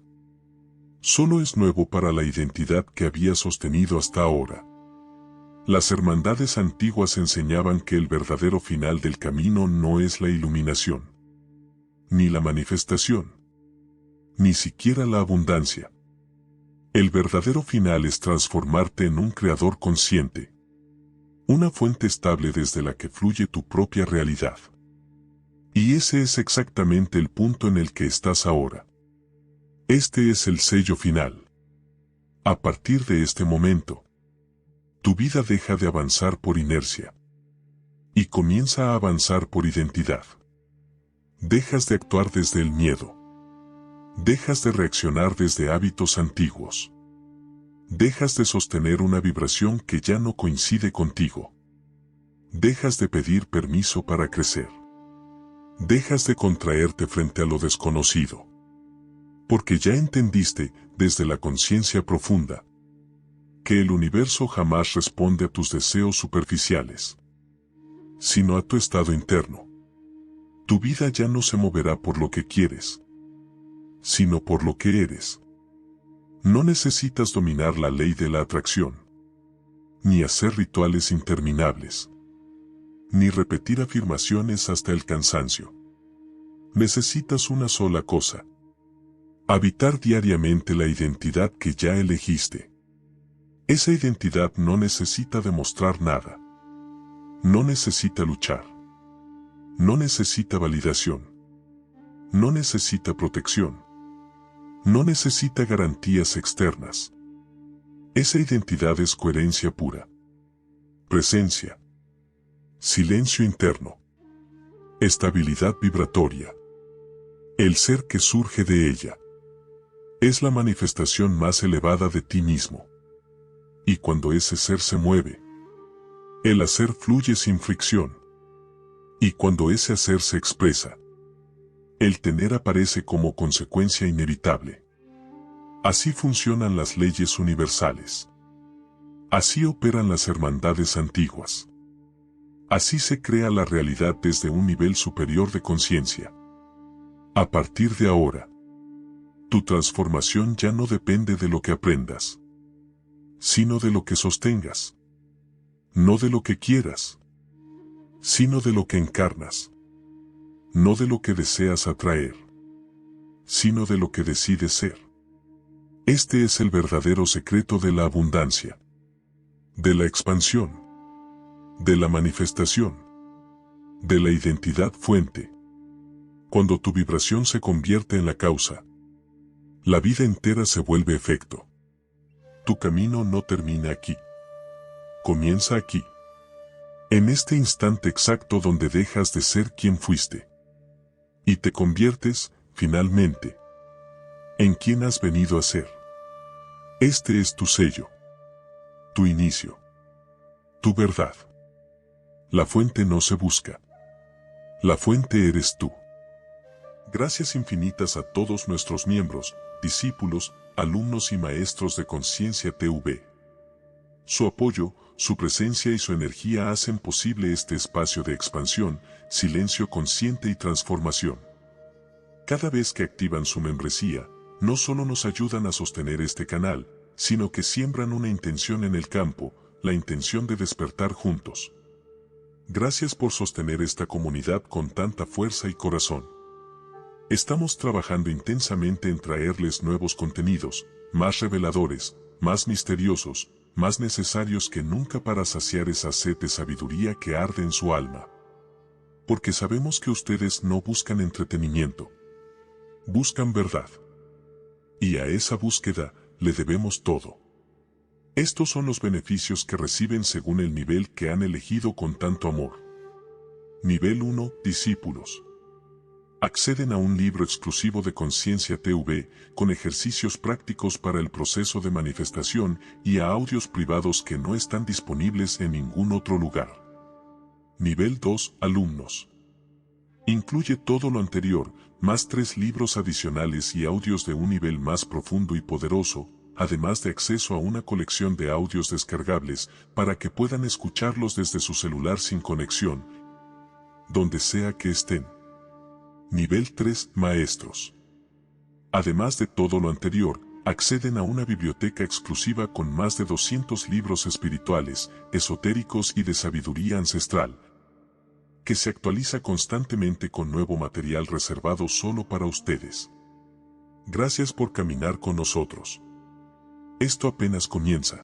Solo es nuevo para la identidad que había sostenido hasta ahora. Las hermandades antiguas enseñaban que el verdadero final del camino no es la iluminación, ni la manifestación, ni siquiera la abundancia. El verdadero final es transformarte en un creador consciente, una fuente estable desde la que fluye tu propia realidad. Y ese es exactamente el punto en el que estás ahora. Este es el sello final. A partir de este momento, tu vida deja de avanzar por inercia y comienza a avanzar por identidad. Dejas de actuar desde el miedo. Dejas de reaccionar desde hábitos antiguos. Dejas de sostener una vibración que ya no coincide contigo. Dejas de pedir permiso para crecer. Dejas de contraerte frente a lo desconocido. Porque ya entendiste, desde la conciencia profunda, que el universo jamás responde a tus deseos superficiales, sino a tu estado interno. Tu vida ya no se moverá por lo que quieres, sino por lo que eres. No necesitas dominar la ley de la atracción, ni hacer rituales interminables, ni repetir afirmaciones hasta el cansancio. Necesitas una sola cosa: habitar diariamente la identidad que ya elegiste. Esa identidad no necesita demostrar nada. No necesita luchar. No necesita validación. No necesita protección. No necesita garantías externas. Esa identidad es coherencia pura. Presencia. Silencio interno. Estabilidad vibratoria. El ser que surge de ella es la manifestación más elevada de ti mismo. Y cuando ese ser se mueve, el hacer fluye sin fricción. Y cuando ese hacer se expresa, el tener aparece como consecuencia inevitable. Así funcionan las leyes universales. Así operan las hermandades antiguas. Así se crea la realidad desde un nivel superior de conciencia. A partir de ahora, tu transformación ya no depende de lo que aprendas, sino de lo que sostengas. No de lo que quieras, sino de lo que encarnas. No de lo que deseas atraer, sino de lo que decides ser. Este es el verdadero secreto de la abundancia, de la expansión, de la manifestación, de la identidad fuente. Cuando tu vibración se convierte en la causa, la vida entera se vuelve efecto. Tu camino no termina aquí. Comienza aquí. En este instante exacto donde dejas de ser quien fuiste. Y te conviertes, finalmente, en quien has venido a ser. Este es tu sello. Tu inicio. Tu verdad. La fuente no se busca. La fuente eres tú. Gracias infinitas a todos nuestros miembros, discípulos, alumnos y maestros de Conciencia TV. Su apoyo, su presencia y su energía hacen posible este espacio de expansión, silencio consciente y transformación. Cada vez que activan su membresía, no solo nos ayudan a sostener este canal, sino que siembran una intención en el campo, la intención de despertar juntos. Gracias por sostener esta comunidad con tanta fuerza y corazón. Estamos trabajando intensamente en traerles nuevos contenidos, más reveladores, más misteriosos, más necesarios que nunca para saciar esa sed de sabiduría que arde en su alma. Porque sabemos que ustedes no buscan entretenimiento. Buscan verdad. Y a esa búsqueda le debemos todo. Estos son los beneficios que reciben según el nivel que han elegido con tanto amor. Nivel 1, discípulos. Acceden a un libro exclusivo de Conciencia TV, con ejercicios prácticos para el proceso de manifestación y a audios privados que no están disponibles en ningún otro lugar. Nivel 2, alumnos. Incluye todo lo anterior, más 3 libros adicionales y audios de un nivel más profundo y poderoso, además de acceso a una colección de audios descargables para que puedan escucharlos desde su celular sin conexión, donde sea que estén. Nivel 3, maestros. Además de todo lo anterior, acceden a una biblioteca exclusiva con más de 200 libros espirituales, esotéricos y de sabiduría ancestral, que se actualiza constantemente con nuevo material reservado solo para ustedes. Gracias por caminar con nosotros. Esto apenas comienza.